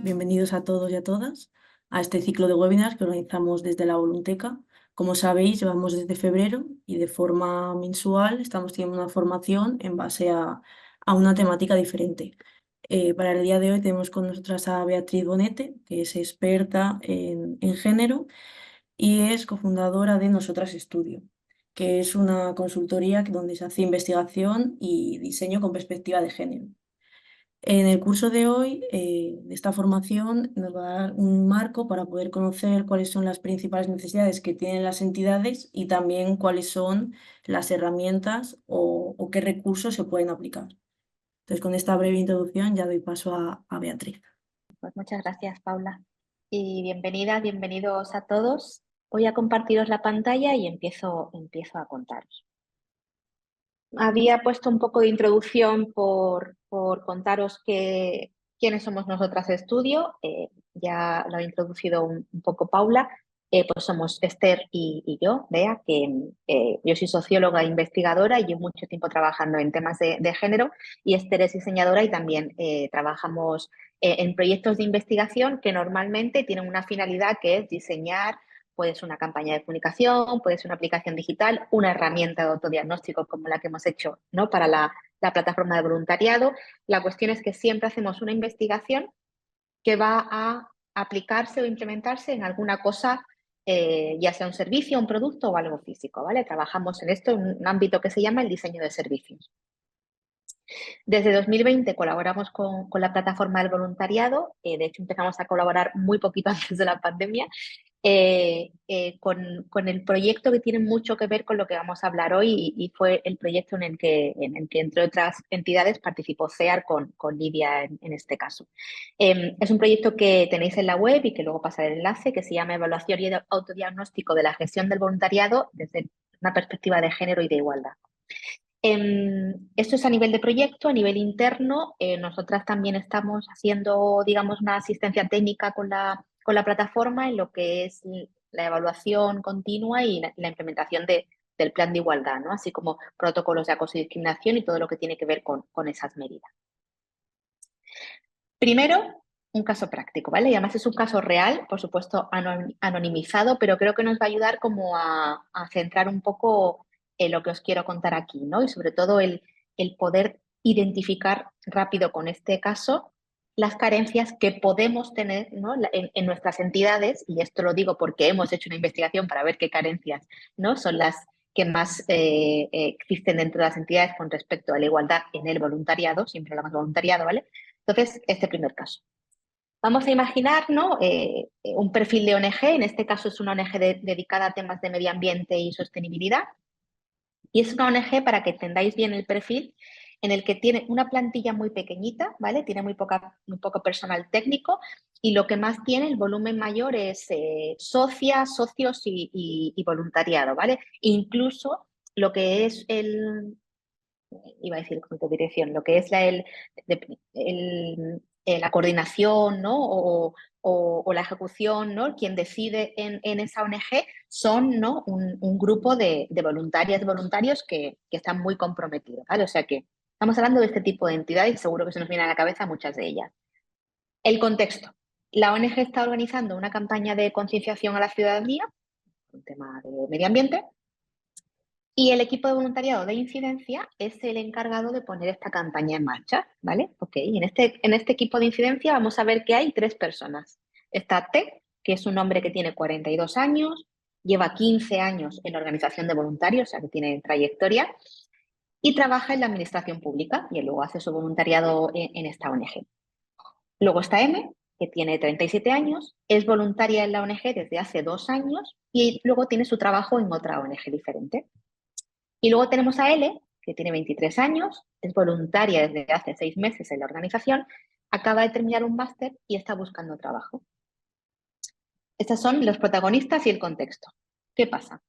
Bienvenidos a todos y a todas a este ciclo de webinars que organizamos desde la Volunteca. Como sabéis, llevamos desde febrero y de forma mensual estamos teniendo una formación en base a una temática diferente. Para el día de hoy tenemos con nosotras a Beatriz Bonete, que es experta en género y es cofundadora de Nosotras Estudio, que es una consultoría donde se hace investigación y diseño con perspectiva de género. En el curso de hoy, de esta formación, nos va a dar un marco para poder conocer cuáles son las principales necesidades que tienen las entidades y también cuáles son las herramientas o qué recursos se pueden aplicar. Entonces, con esta breve introducción ya doy paso a Beatriz. Pues muchas gracias, Paula. Y bienvenidas, bienvenidos a todos. Voy a compartiros la pantalla y empiezo a contaros. Había puesto un poco de introducción por contaros quiénes somos Nosotras Estudio. Ya lo ha introducido un poco Paula. Pues somos Esther y yo, Bea, que yo soy socióloga e investigadora y llevo mucho tiempo trabajando en temas de género, y Esther es diseñadora y también trabajamos en proyectos de investigación que normalmente tienen una finalidad que es diseñar. Puede ser una campaña de comunicación, puede ser una aplicación digital, una herramienta de autodiagnóstico como la que hemos hecho, ¿no?, para la plataforma de voluntariado. La cuestión es que siempre hacemos una investigación que va a aplicarse o implementarse en alguna cosa, ya sea un servicio, un producto o algo físico, ¿vale? Trabajamos en esto en un ámbito que se llama el diseño de servicios. Desde 2020 colaboramos con la plataforma del voluntariado. De hecho empezamos a colaborar muy poquito antes de la pandemia, con el proyecto que tiene mucho que ver con lo que vamos a hablar hoy, y fue el proyecto en el que entre otras entidades participó CEAR con Lidia en este caso. Es un proyecto que tenéis en la web y que luego pasaré el enlace, que se llama Evaluación y Autodiagnóstico de la Gestión del Voluntariado desde una perspectiva de género y de igualdad. Esto es a nivel de proyecto. A nivel interno, nosotras también estamos haciendo, digamos, una asistencia técnica con la plataforma en lo que es la evaluación continua y la implementación del plan de igualdad, ¿no?, así como protocolos de acoso y discriminación y todo lo que tiene que ver con esas medidas. Primero, un caso práctico, ¿vale? Y además es un caso real, por supuesto anonimizado, pero creo que nos va a ayudar como a centrar un poco lo que os quiero contar aquí, ¿no? Y sobre todo el poder identificar rápido con este caso las carencias que podemos tener, ¿no?, en nuestras entidades. Y esto lo digo porque hemos hecho una investigación para ver qué carencias, ¿no?, son las que más existen dentro de las entidades con respecto a la igualdad en el voluntariado. Siempre hablamos de voluntariado, ¿vale? Entonces, este primer caso. Vamos a imaginar, ¿no?, un perfil de ONG. En este caso es una ONG dedicada a temas de medio ambiente y sostenibilidad. Y es una ONG, para que entendáis bien el perfil, en el que tiene una plantilla muy pequeñita, ¿vale? Tiene muy poco personal técnico, y lo que más tiene, el volumen mayor, es socias, socios y voluntariado, ¿vale? Incluso lo que es iba a decir dirección, lo que es la coordinación, ¿no?, o la ejecución, ¿no?, quien decide en esa ONG son, ¿no?, un grupo de voluntarias y voluntarios que están muy comprometidos, ¿vale? O sea que estamos hablando de este tipo de entidades y seguro que se nos viene a la cabeza muchas de ellas. El contexto. La ONG está organizando una campaña de concienciación a la ciudadanía, un tema de medio ambiente, y el equipo de voluntariado de incidencia es el encargado de poner esta campaña en marcha, ¿vale? Ok, en este equipo de incidencia vamos a ver que hay 3 personas. Está Ted, que es un hombre que tiene 42 años, lleva 15 años en la organización de voluntarios, o sea que tiene trayectoria, y trabaja en la administración pública, y luego hace su voluntariado en esta ONG. Luego está M, que tiene 37 años, es voluntaria en la ONG desde hace 2 años y luego tiene su trabajo en otra ONG diferente. Y luego tenemos a L, que tiene 23 años, es voluntaria desde hace 6 meses en la organización, acaba de terminar un máster y está buscando trabajo. Estos son los protagonistas y el contexto. ¿Qué pasa?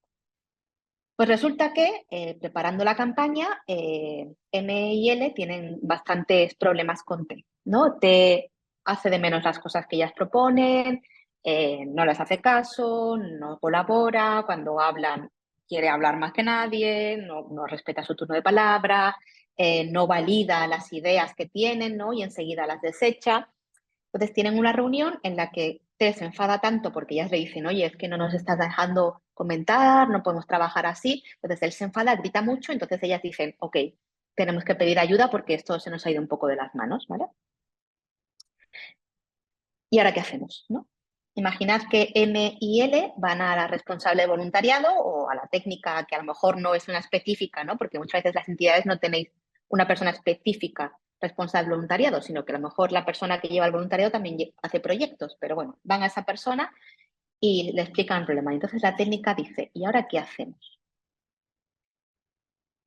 Pues resulta que preparando la campaña, M y L tienen bastantes problemas con T, ¿no? T hace de menos las cosas que ellas proponen, no les hace caso, no colabora, cuando hablan quiere hablar más que nadie, no respeta su turno de palabra, no valida las ideas que tienen, ¿no?, y enseguida las desecha. Entonces tienen una reunión en la que T se enfada tanto porque ellas le dicen, oye, es que no nos estás dejando comentar, no podemos trabajar así. Entonces él se enfada, grita mucho, entonces ellas dicen, ok, tenemos que pedir ayuda porque esto se nos ha ido un poco de las manos, ¿vale? ¿Y ahora qué hacemos? ¿No? Imaginad que M y L van a la responsable de voluntariado o a la técnica que a lo mejor no es una específica, ¿no? Porque muchas veces las entidades no tenéis una persona específica responsable de voluntariado, sino que a lo mejor la persona que lleva el voluntariado también hace proyectos, pero bueno, van a esa persona y le explican el problema. Entonces la técnica dice, ¿y ahora qué hacemos?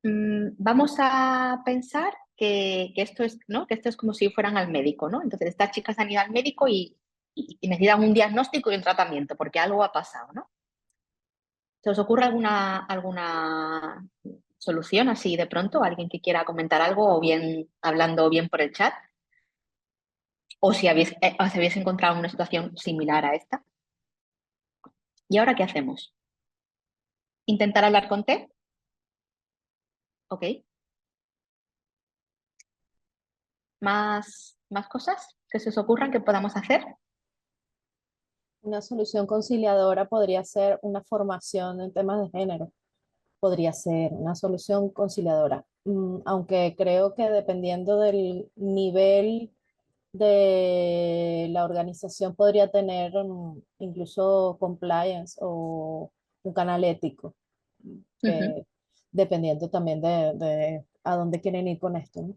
Vamos a pensar que esto es, ¿no? Que esto es como si fueran al médico, ¿no? Entonces estas chicas han ido al médico y necesitan un diagnóstico y un tratamiento porque algo ha pasado, ¿no? ¿Se os ocurre alguna solución así de pronto? ¿Alguien que quiera comentar algo o bien hablando bien por el chat? ¿O si os habéis encontrado una situación similar a esta? ¿Y ahora qué hacemos? ¿Intentar hablar con T? Ok. ¿Más cosas que se os ocurran que podamos hacer? Una solución conciliadora podría ser una formación en temas de género. Podría ser una solución conciliadora. Aunque creo que dependiendo del nivel de la organización podría tener incluso compliance o un canal ético, Ujú. que dependiendo también de a dónde quieren ir con esto, ¿no?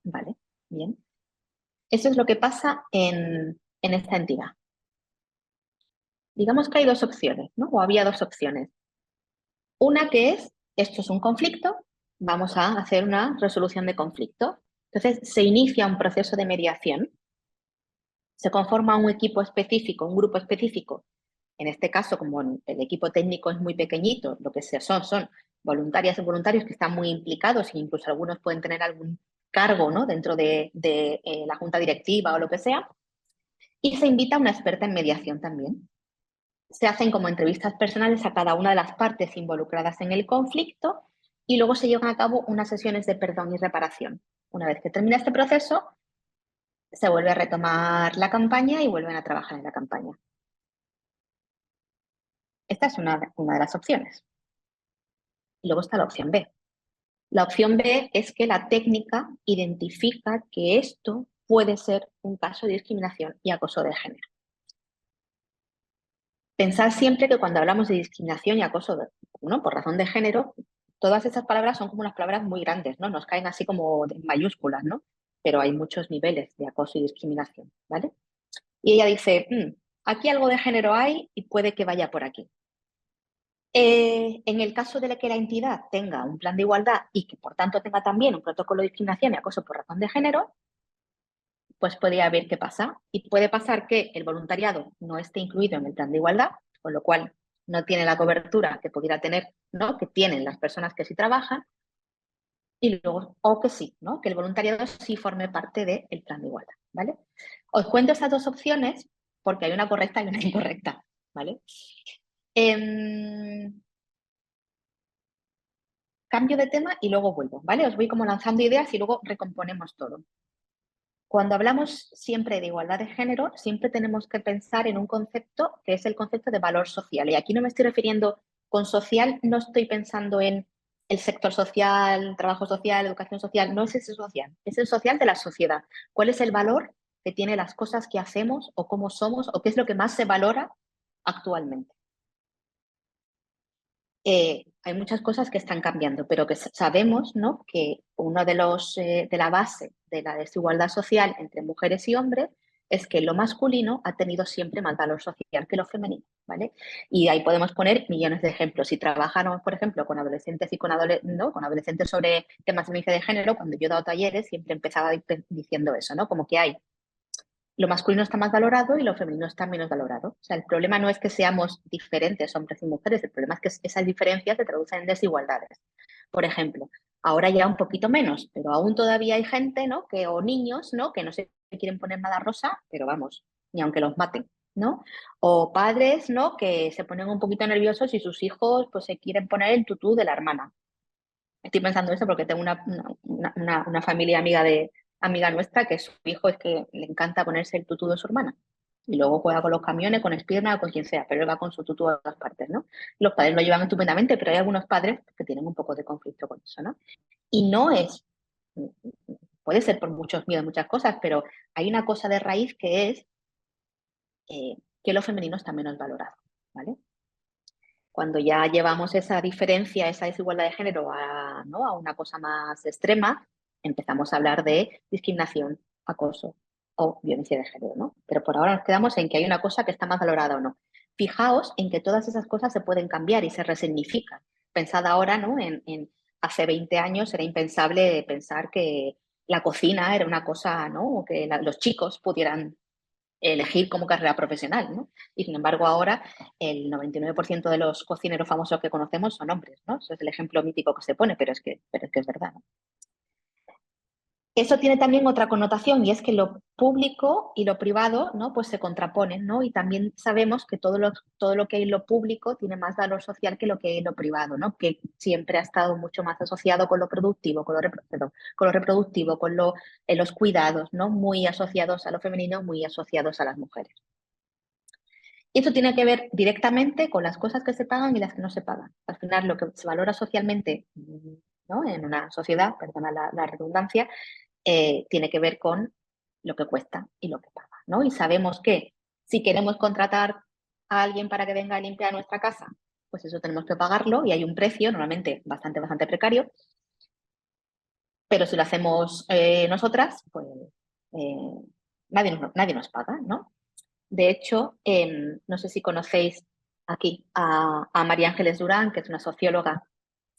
Vale, bien. Eso es lo que pasa en esta entidad. Digamos que hay dos opciones, ¿no? O había dos opciones. Una que es, esto es un conflicto, vamos a hacer una resolución de conflicto. Entonces se inicia un proceso de mediación, se conforma un equipo específico, un grupo específico. En este caso, como el equipo técnico es muy pequeñito, lo que son voluntarias y voluntarios que están muy implicados e incluso algunos pueden tener algún cargo, ¿no? Dentro de la junta directiva o lo que sea. Y se invita a una experta en mediación también. Se hacen como entrevistas personales a cada una de las partes involucradas en el conflicto y luego se llevan a cabo unas sesiones de perdón y reparación. Una vez que termina este proceso, se vuelve a retomar la campaña y vuelven a trabajar en la campaña. Esta es una de las opciones. Y luego está la opción B. La opción B es que la técnica identifica que esto puede ser un caso de discriminación y acoso de género. Pensad siempre que cuando hablamos de discriminación y acoso, ¿no? Por razón de género, todas esas palabras son como unas palabras muy grandes, ¿no? Nos caen así como en mayúsculas, ¿no? Pero hay muchos niveles de acoso y discriminación, ¿vale? Y ella dice, aquí algo de género hay y puede que vaya por aquí. En el caso de que la entidad tenga un plan de igualdad y que por tanto tenga también un protocolo de discriminación y acoso por razón de género, pues podría ver qué pasa. Y puede pasar que el voluntariado no esté incluido en el plan de igualdad, con lo cual no tiene la cobertura que pudiera tener, ¿no? Que tienen las personas que sí trabajan, y luego, o que sí, ¿no? Que el voluntariado sí forme parte del plan de igualdad, ¿vale? Os cuento estas dos opciones porque hay una correcta y una incorrecta, ¿vale? Cambio de tema y luego vuelvo, ¿vale? Os voy como lanzando ideas y luego recomponemos todo. Cuando hablamos siempre de igualdad de género, siempre tenemos que pensar en un concepto que es el concepto de valor social. Y aquí no me estoy refiriendo con social, no estoy pensando en el sector social, trabajo social, educación social, no es ese social, es el social de la sociedad. ¿Cuál es el valor que tiene las cosas que hacemos o cómo somos o qué es lo que más se valora actualmente? Hay muchas cosas que están cambiando, pero que sabemos, ¿no? Que uno de la base de la desigualdad social entre mujeres y hombres es que lo masculino ha tenido siempre más valor social que lo femenino, ¿vale? Y ahí podemos poner millones de ejemplos. Si trabajamos, por ejemplo, con adolescentes y ¿no? Con adolescentes sobre temas de violencia de género, cuando yo he dado talleres siempre empezaba diciendo eso, ¿no? Como que hay lo masculino está más valorado y lo femenino está menos valorado. O sea, el problema no es que seamos diferentes hombres y mujeres, el problema es que esas diferencias se traducen en desigualdades. Por ejemplo, ahora ya un poquito menos, pero aún todavía hay gente, ¿no? O niños, ¿no? Que no se quieren poner nada rosa, pero vamos, ni aunque los maten, ¿no? O padres, ¿no? Que se ponen un poquito nerviosos y sus hijos pues se quieren poner el tutú de la hermana. Estoy pensando eso porque tengo una familia amiga amiga nuestra que su hijo es que le encanta ponerse el tutú de su hermana. Y luego juega con los camiones, con Spiderman o con quien sea, pero él va con su tutú a todas partes, ¿no? Los padres lo llevan estupendamente, pero hay algunos padres que tienen un poco de conflicto con eso, ¿no? Y no es, puede ser por muchos miedos, muchas cosas, pero hay una cosa de raíz que es que lo femenino está menos valorado, ¿vale? Cuando ya llevamos esa diferencia, esa desigualdad de género ¿no? a una cosa más extrema, empezamos a hablar de discriminación, acoso o violencia de género, ¿no? Pero por ahora nos quedamos en que hay una cosa que está más valorada o no. Fijaos en que todas esas cosas se pueden cambiar y se resignifican. Pensad ahora, ¿no? En hace 20 años era impensable pensar que la cocina era una cosa, ¿no? O que los chicos pudieran elegir como carrera profesional, ¿no? Y sin embargo ahora el 99% de los cocineros famosos que conocemos son hombres, ¿no? Eso es el ejemplo mítico que se pone, pero es que es verdad, ¿no? Eso tiene también otra connotación y es que lo público y lo privado, ¿no? Pues se contraponen, ¿no? Y también sabemos que todo lo que hay en lo público tiene más valor social que lo que hay en lo privado, ¿no? Que siempre ha estado mucho más asociado con lo productivo, con lo reproductivo, con los cuidados, ¿no? Muy asociados a lo femenino, muy asociados a las mujeres. Y eso tiene que ver directamente con las cosas que se pagan y las que no se pagan. Al final, lo que se valora socialmente, ¿no? En una sociedad, perdona la redundancia, tiene que ver con lo que cuesta y lo que paga, ¿no? Y sabemos que si queremos contratar a alguien para que venga a limpiar nuestra casa, pues eso tenemos que pagarlo y hay un precio, normalmente bastante precario, pero si lo hacemos nosotras, pues nadie nos paga, ¿no? De hecho, no sé si conocéis aquí a María Ángeles Durán, que es una socióloga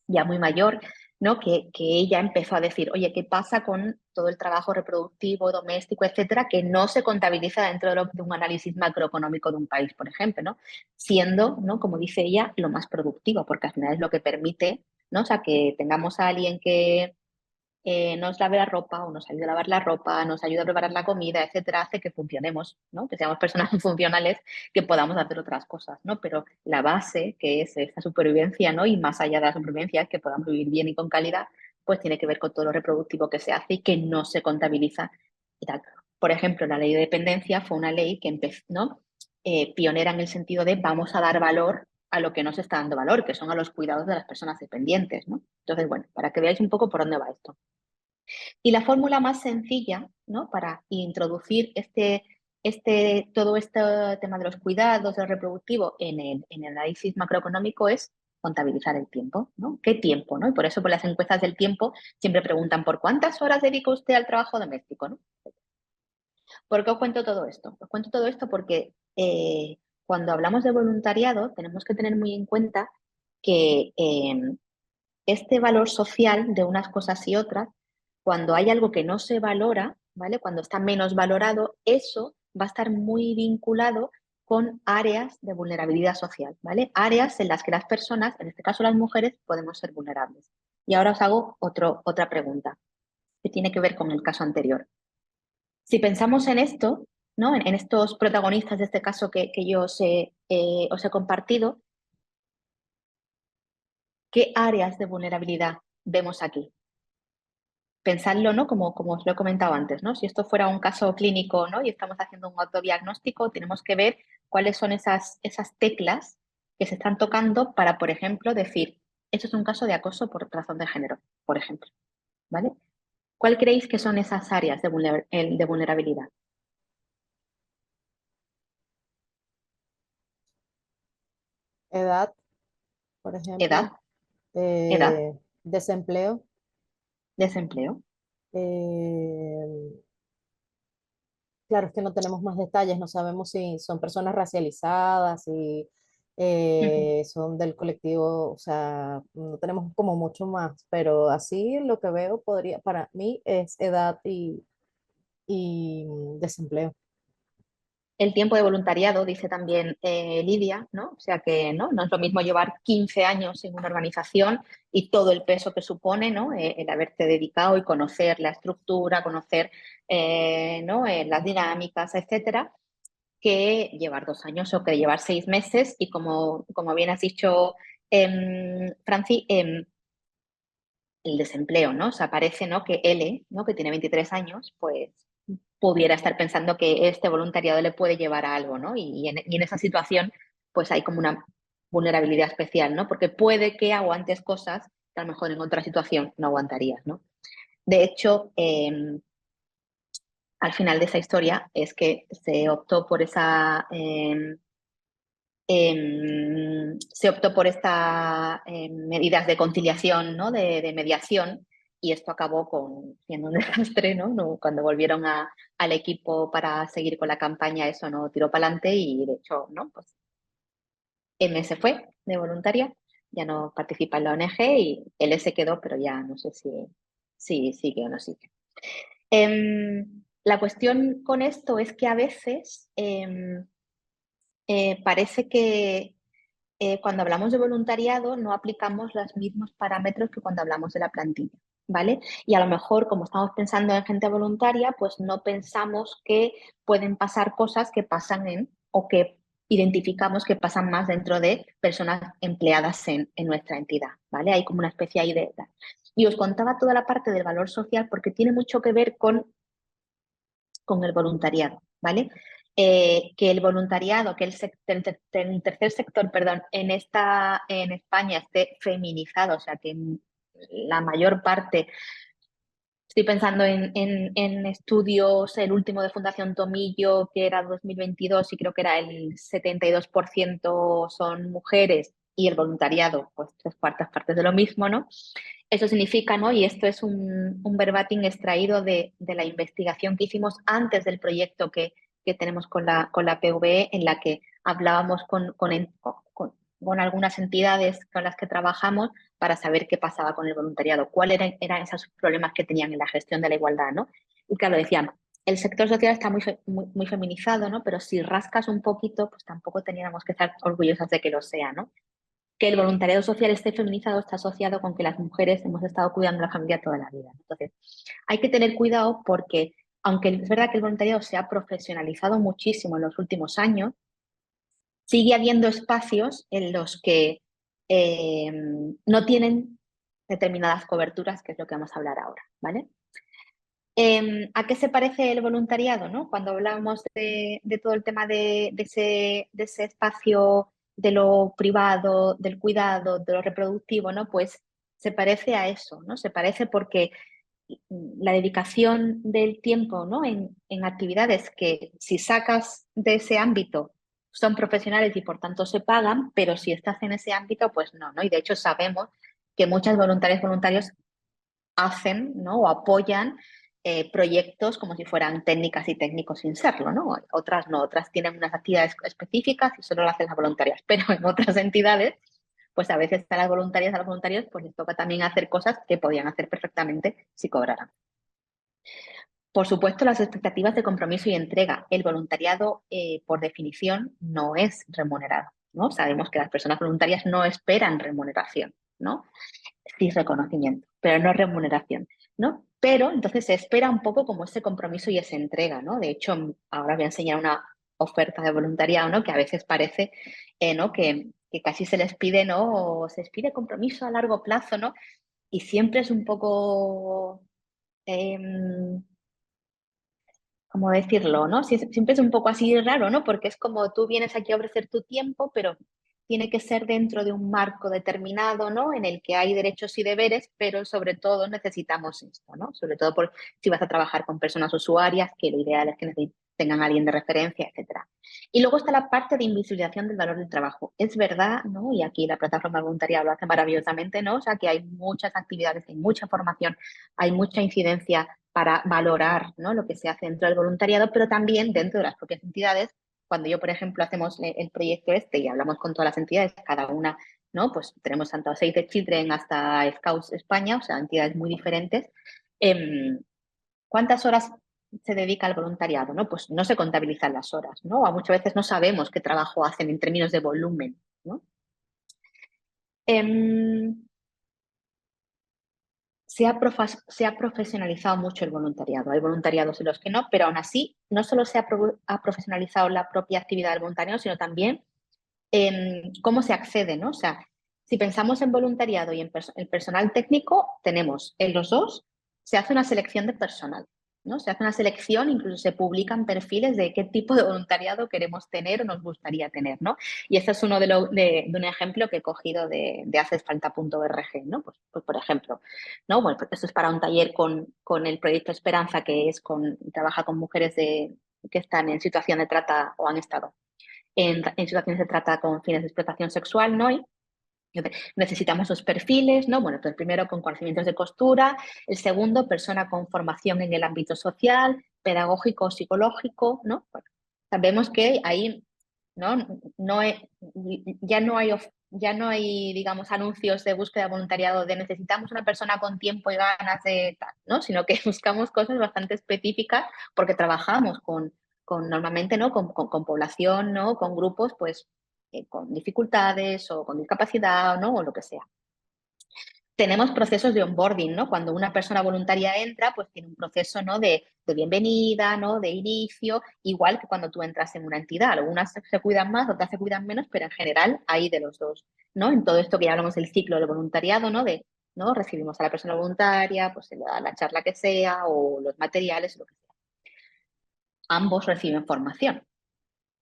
ya muy mayor, ¿no? Que ella empezó a decir, oye, ¿qué pasa con todo el trabajo reproductivo, doméstico, etcétera, que no se contabiliza dentro de un análisis macroeconómico de un país, por ejemplo, ¿no? Siendo, ¿no? Como dice ella, lo más productivo, porque al final es lo que permite, ¿no? O sea, que tengamos a alguien que nos lave la ropa o nos ayude a lavar la ropa, nos ayude a preparar la comida, etcétera, hace que funcionemos, ¿no? Que seamos personas funcionales, que podamos hacer otras cosas, ¿no? Pero la base, que es esta supervivencia, ¿no? Y más allá de la supervivencia, es que podamos vivir bien y con calidad, pues tiene que ver con todo lo reproductivo que se hace y que no se contabiliza y tal. Por ejemplo, la ley de dependencia fue una ley que empezó, ¿no? Pionera en el sentido de vamos a dar valor a lo que no se está dando valor, que son a los cuidados de las personas dependientes, ¿no? Entonces, bueno, para que veáis un poco por dónde va esto. Y la fórmula más sencilla, ¿no? Para introducir todo este tema de los cuidados, del reproductivo en el análisis macroeconómico es contabilizar el tiempo, ¿no? ¿Qué tiempo, no? Y por eso por las encuestas del tiempo siempre preguntan por cuántas horas dedica usted al trabajo doméstico, ¿no? ¿Por qué os cuento todo esto? Os cuento todo esto porque cuando hablamos de voluntariado tenemos que tener muy en cuenta que este valor social de unas cosas y otras, cuando hay algo que no se valora, ¿vale? Cuando está menos valorado, eso va a estar muy vinculado con áreas de vulnerabilidad social, ¿vale? Áreas en las que las personas, en este caso las mujeres, podemos ser vulnerables. Y ahora os hago otra pregunta que tiene que ver con el caso anterior. Si pensamos en esto, ¿no? En estos protagonistas de este caso que yo os he compartido, ¿qué áreas de vulnerabilidad vemos aquí? Pensadlo, ¿no? Como os lo he comentado antes, ¿no? Si esto fuera un caso clínico, ¿no? Y estamos haciendo un autodiagnóstico, tenemos que ver cuáles son esas teclas que se están tocando para, por ejemplo, decir, esto es un caso de acoso por razón de género, por ejemplo, ¿vale? ¿Cuál creéis que son esas áreas de vulnerabilidad? Edad, por ejemplo, Edad, edad, desempleo, desempleo. eh, claro, es que no tenemos más detalles, no sabemos si son personas racializadas, si Ujú. son del colectivo, o sea, no tenemos como mucho más, pero así lo que veo podría, para mí es edad y desempleo. El tiempo de voluntariado, dice también Lidia, ¿no? O sea que no es lo mismo llevar 15 años en una organización y todo el peso que supone, ¿no? El haberte dedicado y conocer la estructura, conocer ¿no? Las dinámicas, etcétera, que llevar 2 años o que llevar 6 meses. Y como bien has dicho, Franci, el desempleo, ¿no? O sea, parece, ¿no?, que L, ¿no?, que tiene 23 años, pues pudiera estar pensando que este voluntariado le puede llevar a algo, ¿no? Y en esa situación, pues hay como una vulnerabilidad especial, ¿no? Porque puede que aguantes cosas que a lo mejor en otra situación no aguantarías, ¿no? De hecho, al final de esa historia es que se optó por esa... se optó por estas medidas de conciliación, ¿no?, de mediación, y esto acabó siendo un desastre, ¿no? Cuando volvieron al equipo para seguir con la campaña, eso no tiró para adelante y de hecho, ¿no?, pues M se fue de voluntaria, ya no participa en la ONG y L se quedó, pero ya no sé si sigue o no sigue. La cuestión con esto es que a veces parece que cuando hablamos de voluntariado no aplicamos los mismos parámetros que cuando hablamos de la plantilla, ¿vale? Y a lo mejor, como estamos pensando en gente voluntaria, pues no pensamos que pueden pasar cosas que pasan o que identificamos que pasan más dentro de personas empleadas en nuestra entidad, ¿vale? Hay como una especie ahí de... Y os contaba toda la parte del valor social porque tiene mucho que ver con el voluntariado, ¿vale? Que el voluntariado, que el tercer sector, perdón, en España esté feminizado, o sea, que la mayor parte, estoy pensando en estudios, el último de Fundación Tomillo, que era 2022, y creo que era el 72% son mujeres, y el voluntariado, pues 3/4 partes de lo mismo, ¿no? Eso significa, ¿no? Y esto es un verbatim extraído de la investigación que hicimos antes del proyecto que tenemos con la PVE, en la que hablábamos con algunas entidades con las que trabajamos para saber qué pasaba con el voluntariado, cuáles eran esos problemas que tenían en la gestión de la igualdad, ¿no? Y claro, decían, el sector social está muy feminizado, ¿no? Pero si rascas un poquito, pues tampoco teníamos que estar orgullosas de que lo sea, ¿no? Que el voluntariado social esté feminizado está asociado con que las mujeres hemos estado cuidando a la familia toda la vida. Entonces, hay que tener cuidado porque, aunque es verdad que el voluntariado se ha profesionalizado muchísimo en los últimos años, sigue habiendo espacios en los que no tienen determinadas coberturas, que es lo que vamos a hablar ahora, ¿vale? ¿A qué se parece el voluntariado, ¿no? Cuando hablamos de todo el tema de ese espacio de lo privado, del cuidado, de lo reproductivo, ¿no? Pues se parece a eso, ¿no? Se parece porque la dedicación del tiempo, ¿no?, en actividades que, si sacas de ese ámbito, son profesionales y por tanto se pagan, pero si estás en ese ámbito, pues no, ¿no? Y de hecho sabemos que muchas voluntarios hacen, ¿no?, o apoyan proyectos como si fueran técnicas y técnicos sin serlo, ¿no? Otras no, otras tienen unas actividades específicas y solo lo hacen las voluntarias, pero en otras entidades, pues a veces a las voluntarias, a los voluntarios, pues les toca también hacer cosas que podían hacer perfectamente si cobraran. Por supuesto, las expectativas de compromiso y entrega. El voluntariado, por definición, no es remunerado, ¿no? Sabemos que las personas voluntarias no esperan remuneración, ¿no? Sí, reconocimiento, pero no remuneración, ¿no? Pero entonces se espera un poco como ese compromiso y esa entrega, ¿no? De hecho, ahora voy a enseñar una oferta de voluntariado, ¿no?, que a veces parece, ¿no?, que casi se les pide, ¿no?, o se les pide compromiso a largo plazo, ¿no? Y siempre es un poco... ¿cómo decirlo, no? Siempre es un poco así raro, ¿no? Porque es como tú vienes aquí a ofrecer tu tiempo, pero tiene que ser dentro de un marco determinado, ¿no?, en el que hay derechos y deberes, pero sobre todo necesitamos esto, ¿no? Sobre todo si vas a trabajar con personas usuarias, que lo ideal es que tengan a alguien de referencia, etc. Y luego está la parte de invisibilización del valor del trabajo. Es verdad, ¿no? Y aquí la plataforma voluntaria lo hace maravillosamente, ¿no? O sea, que hay muchas actividades, hay mucha formación, hay mucha incidencia para valorar, ¿no?, lo que se hace dentro del voluntariado, pero también dentro de las propias entidades. Cuando yo, por ejemplo, hacemos el proyecto este y hablamos con todas las entidades, cada una, ¿no?, pues tenemos tanto Save the Children hasta Scouts España, o sea, entidades muy diferentes. ¿Cuántas horas se dedica al voluntariado? ¿No? Pues no se contabilizan las horas, ¿no? O muchas veces no sabemos qué trabajo hacen en términos de volumen, ¿no? Se ha profesionalizado mucho el voluntariado. Hay voluntariados en los que no, pero aún así no solo se ha profesionalizado la propia actividad del voluntariado, sino también cómo se accede, ¿no? O sea, si pensamos en voluntariado y en el personal técnico, tenemos en los dos, se hace una selección de personal, ¿no? Se hace una selección, incluso se publican perfiles de qué tipo de voluntariado queremos tener o nos gustaría tener, ¿no? Y este es uno de un ejemplo que he cogido de hacesfalta.org, ¿no? Pues, por ejemplo, ¿no? Bueno, esto es para un taller con el proyecto Esperanza, que es trabaja con mujeres que están en situación de trata o han estado en situaciones de trata con fines de explotación sexual, ¿no? Y necesitamos los perfiles, ¿no? Bueno, pues primero con conocimientos de costura, el segundo, persona con formación en el ámbito social, pedagógico, psicológico, ¿no? Bueno, sabemos que ahí, ¿no? Ya no hay, digamos, anuncios de búsqueda de voluntariado de necesitamos una persona con tiempo y ganas de tal, ¿no? Sino que buscamos cosas bastante específicas porque trabajamos normalmente, ¿no? Con población, ¿no? Con grupos, pues, con dificultades o con discapacidad, ¿no? O lo que sea. Tenemos procesos de onboarding, ¿no? Cuando una persona voluntaria entra, pues tiene un proceso, ¿no? de bienvenida, ¿no? De inicio, igual que cuando tú entras en una entidad. Algunas se cuidan más, otras se cuidan menos, pero en general hay de los dos, ¿no? En todo esto que ya hablamos del ciclo de voluntariado, ¿no? ¿no? Recibimos a la persona voluntaria, pues se le da la charla que sea o los materiales, lo que sea. Ambos reciben formación.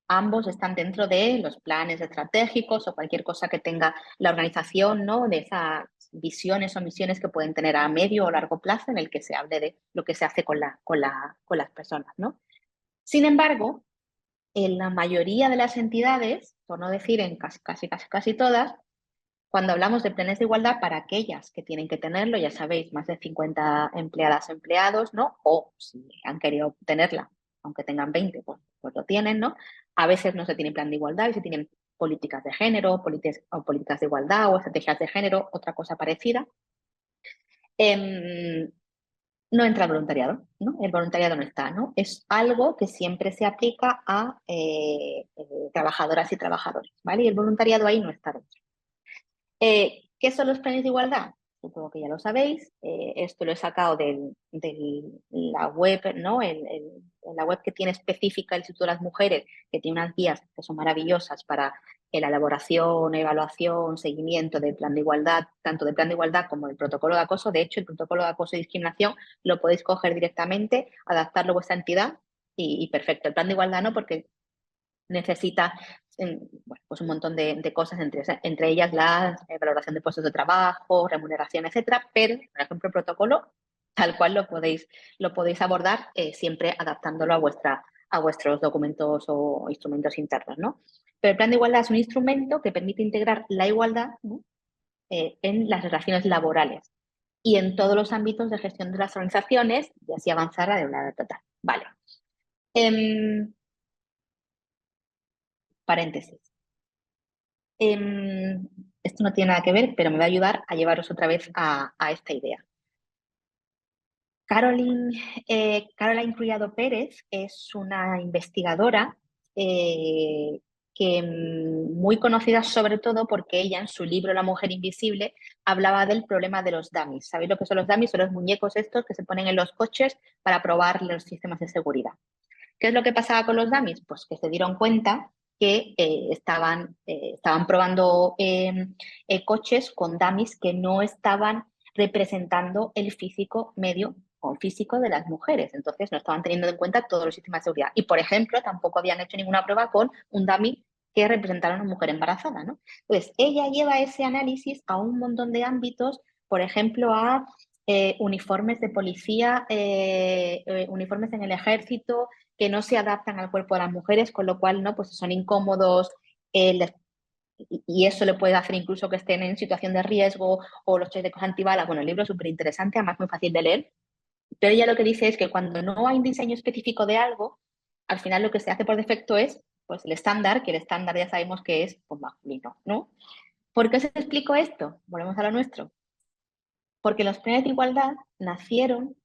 Ambos están dentro de los planes estratégicos o cualquier cosa que tenga la organización, ¿no? De esas visiones o misiones que pueden tener a medio o largo plazo en el que se hable de lo que se hace con las personas, ¿no? Sin embargo, en la mayoría de las entidades, por no decir en casi todas, cuando hablamos de planes de igualdad, para aquellas que tienen que tenerlo, ya sabéis, más de 50 empleadas, empleados, ¿no? O si han querido tenerla, aunque tengan 20, pues lo tienen, ¿no? A veces no se tiene plan de igualdad y se tienen políticas de género, políticas de igualdad o estrategias de género, otra cosa parecida. No entra el voluntariado, ¿no? El voluntariado no está, ¿no? Es algo que siempre se aplica a trabajadoras y trabajadores, ¿vale? Y el voluntariado ahí no está dentro. ¿Qué son los planes de igualdad? Supongo que ya lo sabéis. Esto lo he sacado de la web, ¿no? La web que tiene específica el Instituto de las Mujeres, que tiene unas guías que son maravillosas para la elaboración, evaluación, seguimiento del plan de igualdad, tanto del plan de igualdad como del protocolo de acoso. De hecho, el protocolo de acoso y discriminación lo podéis coger directamente, adaptarlo a vuestra entidad y perfecto. El plan de igualdad no, porque necesita bueno, pues un montón de cosas, entre ellas la valoración de puestos de trabajo, remuneración, etcétera, pero, por ejemplo, el protocolo, tal cual lo podéis abordar siempre adaptándolo a vuestros documentos o instrumentos internos, ¿no? Pero el plan de igualdad es un instrumento que permite integrar la igualdad, ¿no? En las relaciones laborales y en todos los ámbitos de gestión de las organizaciones y así avanzar a de una total. Vale. Paréntesis. Esto no tiene nada que ver, pero me va a ayudar a llevaros otra vez a esta idea. Caroline Criado Pérez es una investigadora muy conocida sobre todo porque ella en su libro La mujer invisible hablaba del problema de los dummies. ¿Sabéis lo que son los dummies? Son los muñecos estos que se ponen en los coches para probar los sistemas de seguridad. ¿Qué es lo que pasaba con los dummies? Pues que se dieron cuenta que estaban probando coches con dummies que no estaban representando el físico medio o físico de las mujeres. Entonces no estaban teniendo en cuenta todos los sistemas de seguridad. Y, por ejemplo, tampoco habían hecho ninguna prueba con un dummy que representara a una mujer embarazada, ¿no? Entonces, ella lleva ese análisis a un montón de ámbitos, por ejemplo, a uniformes de policía, uniformes en el ejército, que no se adaptan al cuerpo de las mujeres, con lo cual, ¿no? Pues son incómodos, y eso le puede hacer incluso que estén en situación de riesgo, o los chalecos antibalas. Bueno, el libro es súper interesante, además muy fácil de leer, pero ella lo que dice es que cuando no hay un diseño específico de algo, al final lo que se hace por defecto es pues el estándar, que el estándar ya sabemos que es pues, masculino, ¿no? ¿Por qué os explico esto? Volvemos a lo nuestro. Porque los planes de igualdad nacieron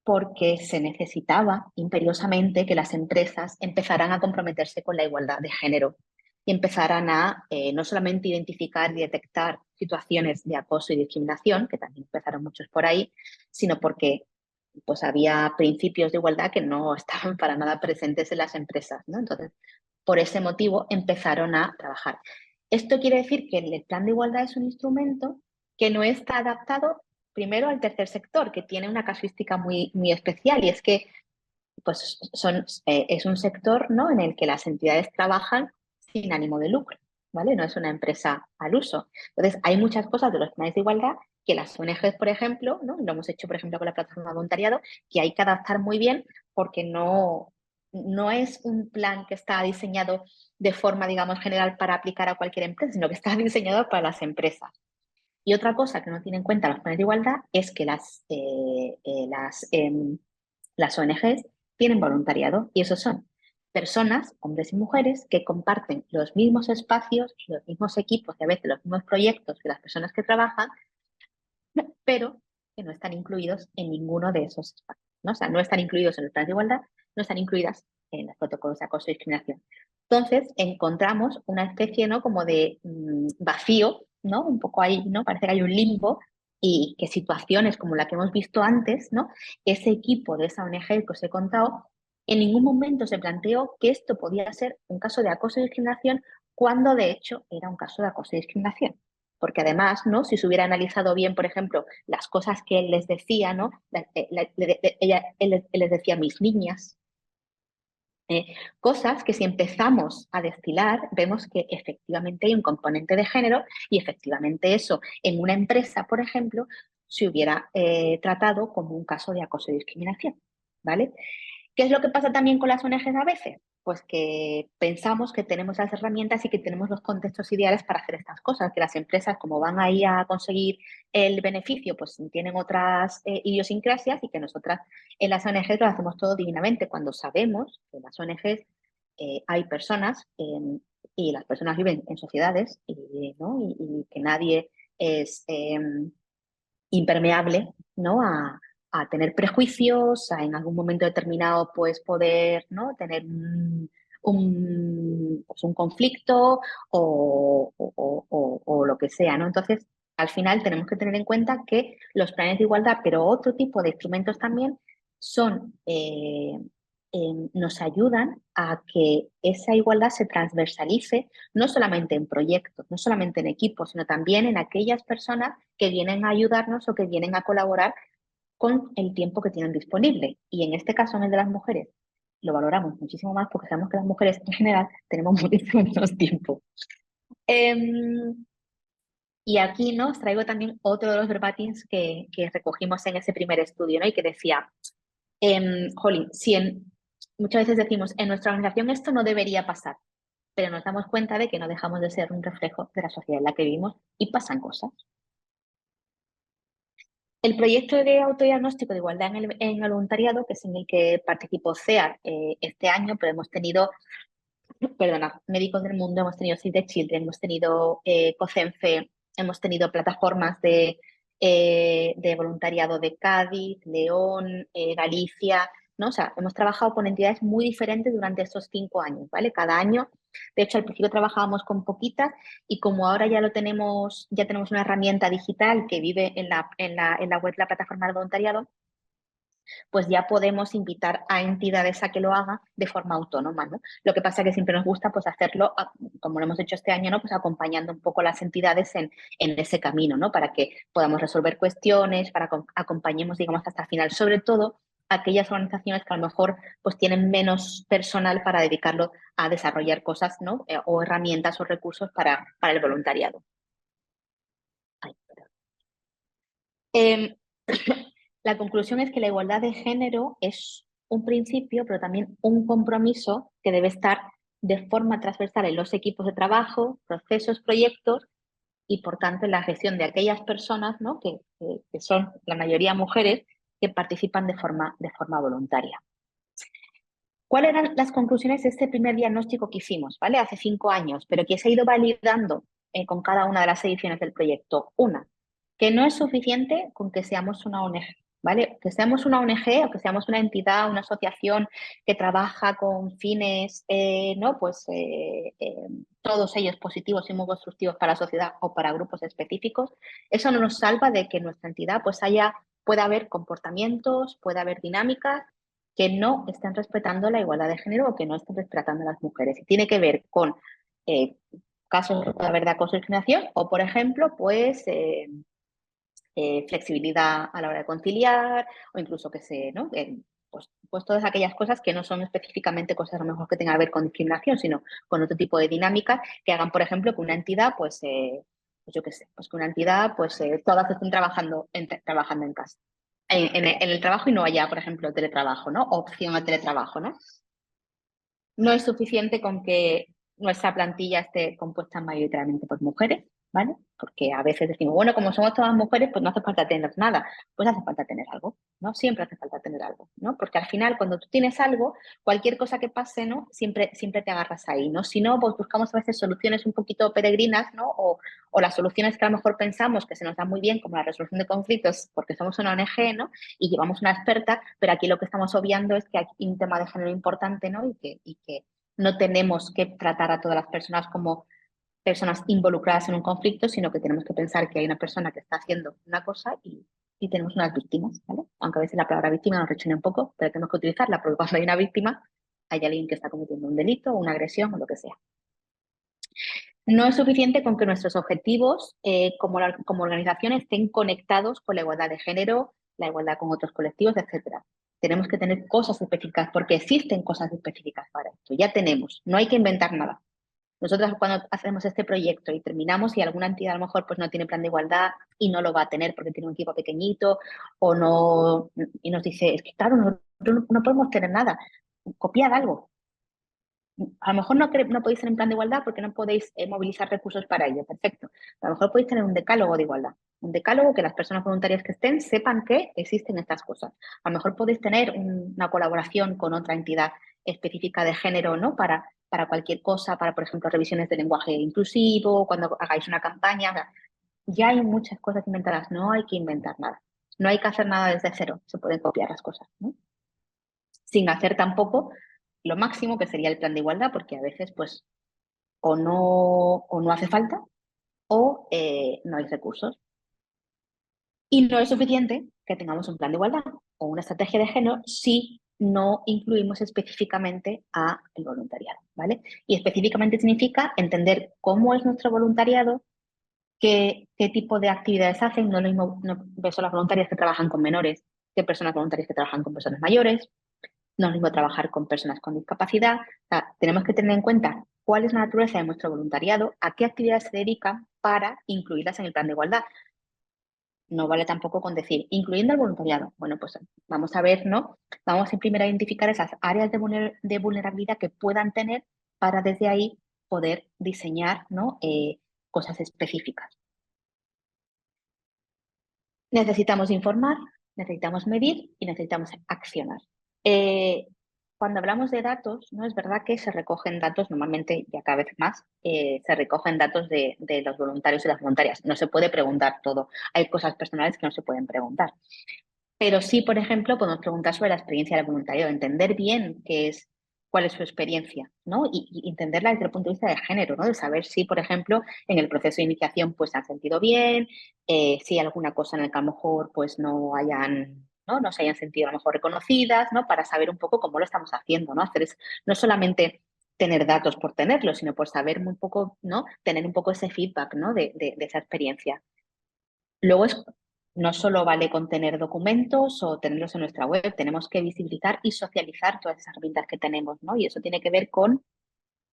porque se necesitaba imperiosamente que las empresas empezaran a comprometerse con la igualdad de género y empezaran a no solamente identificar y detectar situaciones de acoso y discriminación, que también empezaron muchos por ahí, sino porque pues había principios de igualdad que no estaban para nada presentes en las empresas, ¿no? Entonces, por ese motivo empezaron a trabajar. Esto quiere decir que el plan de igualdad es un instrumento que no está adaptado primero al tercer sector, que tiene una casuística muy, muy especial, y es que pues, es un sector, ¿no?, en el que las entidades trabajan sin ánimo de lucro, ¿vale? No es una empresa al uso. Entonces, hay muchas cosas de los planes de igualdad que las ONGs, por ejemplo, ¿no?, lo hemos hecho, por ejemplo, con la plataforma de voluntariado, que hay que adaptar muy bien porque no es un plan que está diseñado de forma, digamos, general para aplicar a cualquier empresa, sino que está diseñado para las empresas. Y otra cosa que no tienen en cuenta los planes de igualdad es que las ONGs tienen voluntariado, y esos son personas, hombres y mujeres, que comparten los mismos espacios, los mismos equipos y a veces los mismos proyectos que las personas que trabajan, pero que no están incluidos en ninguno de esos espacios, ¿no? O sea, no están incluidos en el plan de igualdad, no están incluidas en los protocolos de acoso y discriminación. Entonces, encontramos una especie, ¿no?, como de vacío, ¿no? Un poco ahí, ¿no? Parece que hay un limbo, y que situaciones como la que hemos visto antes, ¿no?, ese equipo de esa ONG que os he contado, en ningún momento se planteó que esto podía ser un caso de acoso y discriminación, cuando de hecho era un caso de acoso y discriminación. Porque además, ¿no?, si se hubiera analizado bien, por ejemplo, las cosas que él les decía, ¿no?, él les decía mis niñas, cosas que si empezamos a destilar, vemos que efectivamente hay un componente de género, y efectivamente eso en una empresa, por ejemplo, se hubiera tratado como un caso de acoso y discriminación, ¿vale? ¿Qué es lo que pasa también con las ONGs a veces? Pues que pensamos que tenemos las herramientas y que tenemos los contextos ideales para hacer estas cosas, que las empresas, como van ahí a conseguir el beneficio, pues tienen otras idiosincrasias, y que nosotras en las ONGs lo hacemos todo divinamente, cuando sabemos que en las ONGs hay personas y las personas viven en sociedades, ¿no?, y que nadie es impermeable, ¿no?, a tener prejuicios, a en algún momento determinado pues poder, ¿no?, tener pues un conflicto o lo que sea, ¿no? Entonces, al final tenemos que tener en cuenta que los planes de igualdad, pero otro tipo de instrumentos también, son, nos ayudan a que esa igualdad se transversalice no solamente en proyectos, no solamente en equipos, sino también en aquellas personas que vienen a ayudarnos o que vienen a colaborar con el tiempo que tienen disponible. Y en este caso, en el de las mujeres, lo valoramos muchísimo más porque sabemos que las mujeres en general tenemos muchísimo menos tiempo. Y aquí, ¿no?, os traigo también otro de los verbatims que recogimos en ese primer estudio, ¿no?, y que decía, jolín, muchas veces decimos, en nuestra organización esto no debería pasar, pero nos damos cuenta de que no dejamos de ser un reflejo de la sociedad en la que vivimos y pasan cosas. El proyecto de autodiagnóstico de igualdad en el voluntariado, que es en el que participó CEAR este año, pero hemos tenido, Médicos del Mundo, hemos tenido Save the Children, hemos tenido COCENFE, hemos tenido plataformas de voluntariado de Cádiz, León, Galicia, ¿no? O sea, hemos trabajado con entidades muy diferentes durante estos 5 años, ¿vale? Cada año, de hecho, al principio trabajábamos con poquitas, y como ahora ya tenemos una herramienta digital que vive en la web de la plataforma de voluntariado, pues ya podemos invitar a entidades a que lo hagan de forma autónoma, ¿no? Lo que pasa es que siempre nos gusta pues hacerlo, como lo hemos hecho este año, ¿no?, pues acompañando un poco a las entidades en ese camino, ¿no?, para que podamos resolver cuestiones, para que acompañemos, digamos, hasta el final, sobre todo aquellas organizaciones que a lo mejor pues tienen menos personal para dedicarlo a desarrollar cosas, ¿no?, o herramientas o recursos para el voluntariado. La conclusión es que la igualdad de género es un principio, pero también un compromiso que debe estar de forma transversal en los equipos de trabajo, procesos, proyectos, y por tanto en la gestión de aquellas personas, ¿no?, que son la mayoría mujeres, que participan de forma voluntaria. ¿Cuáles eran las conclusiones de este primer diagnóstico que hicimos, ¿vale?, hace 5 años, pero que se ha ido validando con cada una de las ediciones del proyecto? Una, que no es suficiente con que seamos una ONG, ¿vale? Que seamos una ONG o que seamos una entidad, una asociación que trabaja con fines, ¿no?, pues todos ellos positivos y muy constructivos para la sociedad o para grupos específicos. Eso no nos salva de que en nuestra entidad pues pueda haber comportamientos, pueda haber dinámicas que no estén respetando la igualdad de género o que no estén respetando a las mujeres. Y tiene que ver con casos de haber de acoso y discriminación o, por ejemplo, pues flexibilidad a la hora de conciliar o incluso que se, ¿no? Pues todas aquellas cosas que no son específicamente cosas a lo mejor que tengan que ver con discriminación, sino con otro tipo de dinámicas que hagan, por ejemplo, que una entidad, pues yo qué sé, pues que una entidad, pues todas estén trabajando en casa. En el trabajo y no haya, por ejemplo, teletrabajo, ¿no? Opción a teletrabajo, ¿no? No es suficiente con que nuestra plantilla esté compuesta mayoritariamente por mujeres, ¿vale? Porque a veces decimos, bueno, como somos todas mujeres, pues no hace falta tener nada. Pues hace falta tener algo, ¿no? Siempre hace falta tener algo, ¿no? Porque al final, cuando tú tienes algo, cualquier cosa que pase, ¿no? Siempre te agarras ahí, ¿no? Si no, pues buscamos a veces soluciones un poquito peregrinas, ¿no? O las soluciones que a lo mejor pensamos que se nos dan muy bien, como la resolución de conflictos, porque somos una ONG, ¿no? Y llevamos una experta, pero aquí lo que estamos obviando es que hay un tema de género importante, ¿no? Y que no tenemos que tratar a todas las personas como personas involucradas en un conflicto, sino que tenemos que pensar que hay una persona que está haciendo una cosa y tenemos unas víctimas, ¿vale? Aunque a veces la palabra víctima nos rechina un poco, pero tenemos que utilizarla porque cuando hay una víctima hay alguien que está cometiendo un delito, una agresión o lo que sea. No es suficiente con que nuestros objetivos como organización estén conectados con la igualdad de género, la igualdad con otros colectivos, etc. Tenemos que tener cosas específicas porque existen cosas específicas para esto. Ya tenemos, no hay que inventar nada. Nosotros cuando hacemos este proyecto y terminamos y alguna entidad a lo mejor pues no tiene plan de igualdad y no lo va a tener porque tiene un equipo pequeñito o no, y nos dice, es que claro, no podemos tener nada, copiad algo. A lo mejor no podéis tener un plan de igualdad porque no podéis movilizar recursos para ello, perfecto. A lo mejor podéis tener un decálogo de igualdad, un decálogo que las personas voluntarias que estén sepan que existen estas cosas. A lo mejor podéis tener una colaboración con otra entidad específica de género, ¿no? Para cualquier cosa, para, por ejemplo, revisiones de lenguaje inclusivo, cuando hagáis una campaña. Ya hay muchas cosas inventadas, no hay que inventar nada. No hay que hacer nada desde cero, se pueden copiar las cosas, ¿no? Sin hacer tampoco lo máximo que sería el plan de igualdad, porque a veces pues o no hace falta o no hay recursos. Y no es suficiente que tengamos un plan de igualdad o una estrategia de género si no incluimos específicamente a el voluntariado, ¿vale? Y específicamente significa entender cómo es nuestro voluntariado, qué tipo de actividades hacen, no es lo mismo personas voluntarias que trabajan con menores que personas voluntarias que trabajan con personas mayores. No es lo mismo trabajar con personas con discapacidad. O sea, tenemos que tener en cuenta cuál es la naturaleza de nuestro voluntariado, a qué actividades se dedican para incluirlas en el plan de igualdad. No vale tampoco con decir, incluyendo el voluntariado. Bueno, pues vamos a ver, ¿no? Vamos a primero a identificar esas áreas de vulnerabilidad que puedan tener para desde ahí poder diseñar, ¿no? Cosas específicas. Necesitamos informar, necesitamos medir y necesitamos accionar. Cuando hablamos de datos, ¿no? Es verdad que se recogen datos, normalmente ya cada vez más, se recogen datos de los voluntarios y las voluntarias. No se puede preguntar todo. Hay cosas personales que no se pueden preguntar. Pero sí, por ejemplo, podemos preguntar sobre la experiencia del voluntario, entender bien cuál es su experiencia, ¿no? Y entenderla desde el punto de vista de género, ¿no? De saber si, por ejemplo, en el proceso de iniciación pues se han sentido bien, si hay alguna cosa en la que a lo mejor pues no se hayan sentido a lo mejor reconocidas, ¿no? Para saber un poco cómo lo estamos haciendo, ¿no? No solamente tener datos por tenerlos, sino por saber muy poco, ¿no? Tener un poco ese feedback, ¿no? De esa experiencia. Luego no solo vale con tener documentos o tenerlos en nuestra web, tenemos que visibilizar y socializar todas esas herramientas que tenemos, ¿no? Y eso tiene que ver con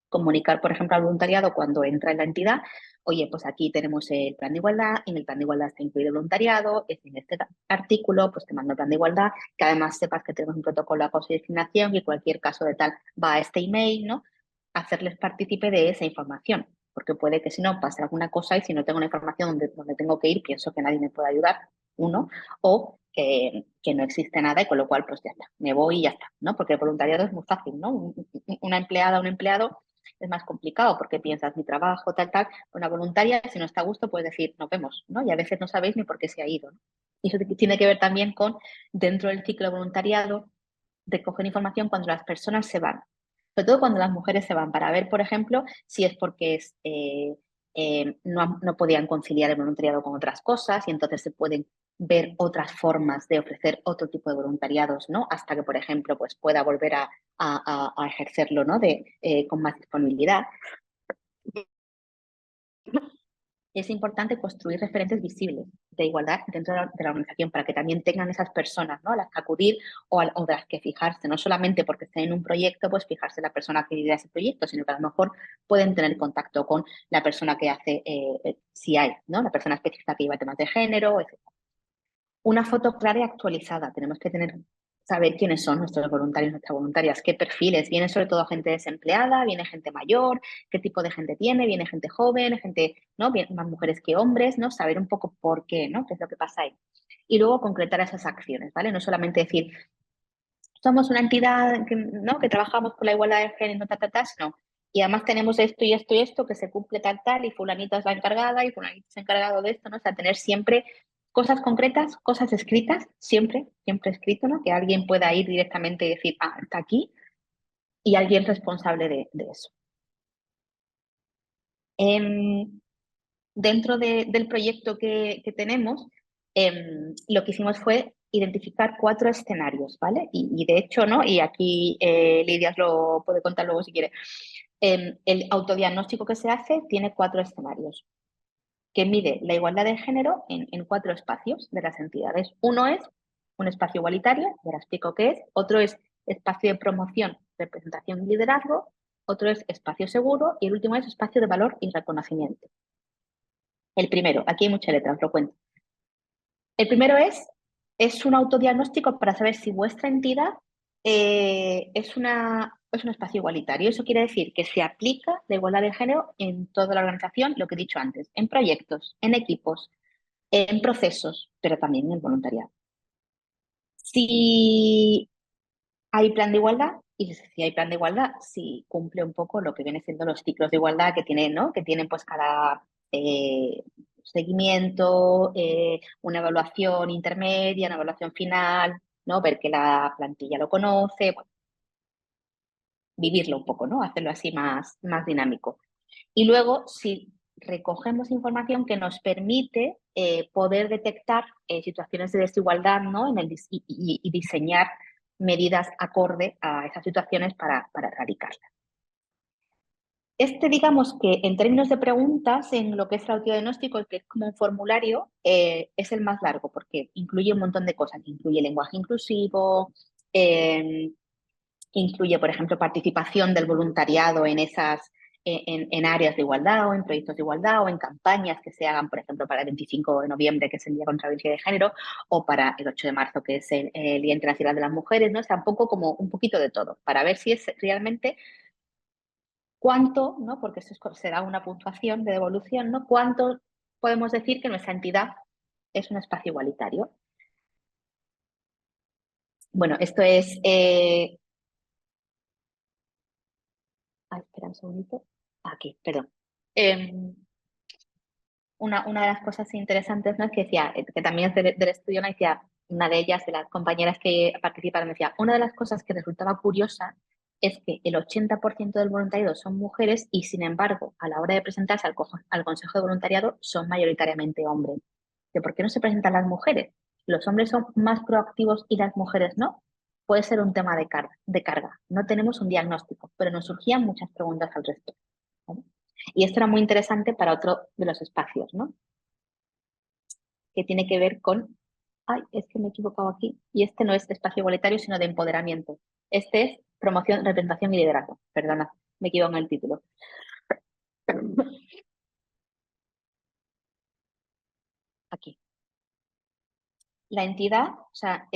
comunicar, por ejemplo, al voluntariado cuando entra en la entidad, oye, pues aquí tenemos el plan de igualdad, y en el plan de igualdad está incluido el voluntariado, en este artículo, pues te mando el plan de igualdad, que además sepas que tenemos un protocolo de acoso y discriminación y cualquier caso de tal va a este email, ¿no? Hacerles partícipe de esa información, porque puede que si no pase alguna cosa y si no tengo una información donde tengo que ir, pienso que nadie me puede ayudar, uno, o que no existe nada y con lo cual pues ya está, me voy y ya está, ¿no? Porque el voluntariado es muy fácil, ¿no? Una empleada, un empleado es más complicado porque piensas mi trabajo, tal, una voluntaria, si no está a gusto, puedes decir, nos vemos, ¿no? Y a veces no sabéis ni por qué se ha ido, ¿no? Y eso tiene que ver también con, dentro del ciclo de voluntariado, recoger información cuando las personas se van, sobre todo cuando las mujeres se van, para ver, por ejemplo, si es porque no podían conciliar el voluntariado con otras cosas y entonces se pueden ver otras formas de ofrecer otro tipo de voluntariados, ¿no? Hasta que, por ejemplo, pues pueda volver a ejercerlo, ¿no? Con más disponibilidad. Es importante construir referentes visibles de igualdad dentro de la organización para que también tengan esas personas, ¿no? A las que acudir o de las que fijarse, no solamente porque estén en un proyecto, pues fijarse en la persona que lidera ese proyecto, sino que a lo mejor pueden tener contacto con la persona que hace CI, ¿no? La persona específica que lleva temas de género, etc. Una foto clara y actualizada. Tenemos que saber quiénes son nuestros voluntarios, nuestras voluntarias, qué perfiles. Viene sobre todo gente desempleada, viene gente mayor, qué tipo de gente viene gente joven, gente, ¿no? Más mujeres que hombres, ¿no? Saber un poco por qué, ¿no? ¿Qué es lo que pasa ahí? Y luego concretar esas acciones, ¿vale? No solamente decir, somos una entidad que, ¿no? que trabajamos por la igualdad de género, no. Y además tenemos esto y esto y esto que se cumple tal, y fulanita es la encargada y fulanita es encargado de esto, ¿no? O sea, tener siempre cosas concretas, cosas escritas, siempre escrito, ¿no? Que alguien pueda ir directamente y decir, está aquí, y alguien responsable de eso. Dentro del proyecto que tenemos, lo que hicimos fue identificar 4 escenarios, ¿vale? Y de hecho, ¿no? Y aquí Lidia os lo puede contar luego si quiere. El autodiagnóstico que se hace tiene 4 escenarios, que mide la igualdad de género en 4 espacios de las entidades. Uno es un espacio igualitario, ya ahora explico qué es. Otro es espacio de promoción, representación y liderazgo. Otro es espacio seguro. Y el último es espacio de valor y reconocimiento. El primero, aquí hay mucha letra, os lo cuento. El primero es un autodiagnóstico para saber si vuestra entidad es un espacio igualitario. Eso quiere decir que se aplica la igualdad de género en toda la organización, lo que he dicho antes, en proyectos, en equipos, en procesos, pero también en el voluntariado. Si hay plan de igualdad, y si hay plan de igualdad, si cumple un poco lo que viene siendo los ciclos de igualdad que tienen, ¿no? Que tienen pues cada seguimiento, una evaluación intermedia, una evaluación final, ¿no? Ver que la plantilla lo conoce, bueno, vivirlo un poco, ¿no? Hacerlo así más dinámico. Y luego, si recogemos información que nos permite poder detectar situaciones de desigualdad, ¿no? y diseñar medidas acorde a esas situaciones para erradicarlas. Digamos que en términos de preguntas, en lo que es el autodiagnóstico, que es como un formulario, es el más largo porque incluye un montón de cosas. Incluye lenguaje inclusivo, incluye, por ejemplo, participación del voluntariado en áreas de igualdad o en proyectos de igualdad o en campañas que se hagan, por ejemplo, para el 25 de noviembre, que es el Día contra la Violencia de Género, o para el 8 de marzo, que es el Día Internacional de las Mujeres, ¿no? O sea, un poquito de todo, para ver si es realmente cuánto, ¿no? Porque eso será una puntuación de devolución, ¿no? Cuánto podemos decir que nuestra entidad es un espacio igualitario. Bueno, esto es... espera un segundito. Aquí, perdón. Una de las cosas interesantes, ¿no? Es que decía, que también es del estudio, ¿no? Decía, una de ellas, de las compañeras que participaron, decía, una de las cosas que resultaba curiosa es que el 80% del voluntariado son mujeres y, sin embargo, a la hora de presentarse al Consejo de Voluntariado son mayoritariamente hombres. ¿Por qué no se presentan las mujeres? ¿Los hombres son más proactivos y las mujeres no? Puede ser un tema de carga. No tenemos un diagnóstico, pero nos surgían muchas preguntas al respecto, ¿vale? Y esto era muy interesante para otro de los espacios, ¿no? Que tiene que ver con... Ay, es que me he equivocado aquí. Y este no es espacio igualitario, sino de empoderamiento. Este es promoción, representación y liderazgo. Perdona, me equivoco en el título. Aquí. La entidad, o sea,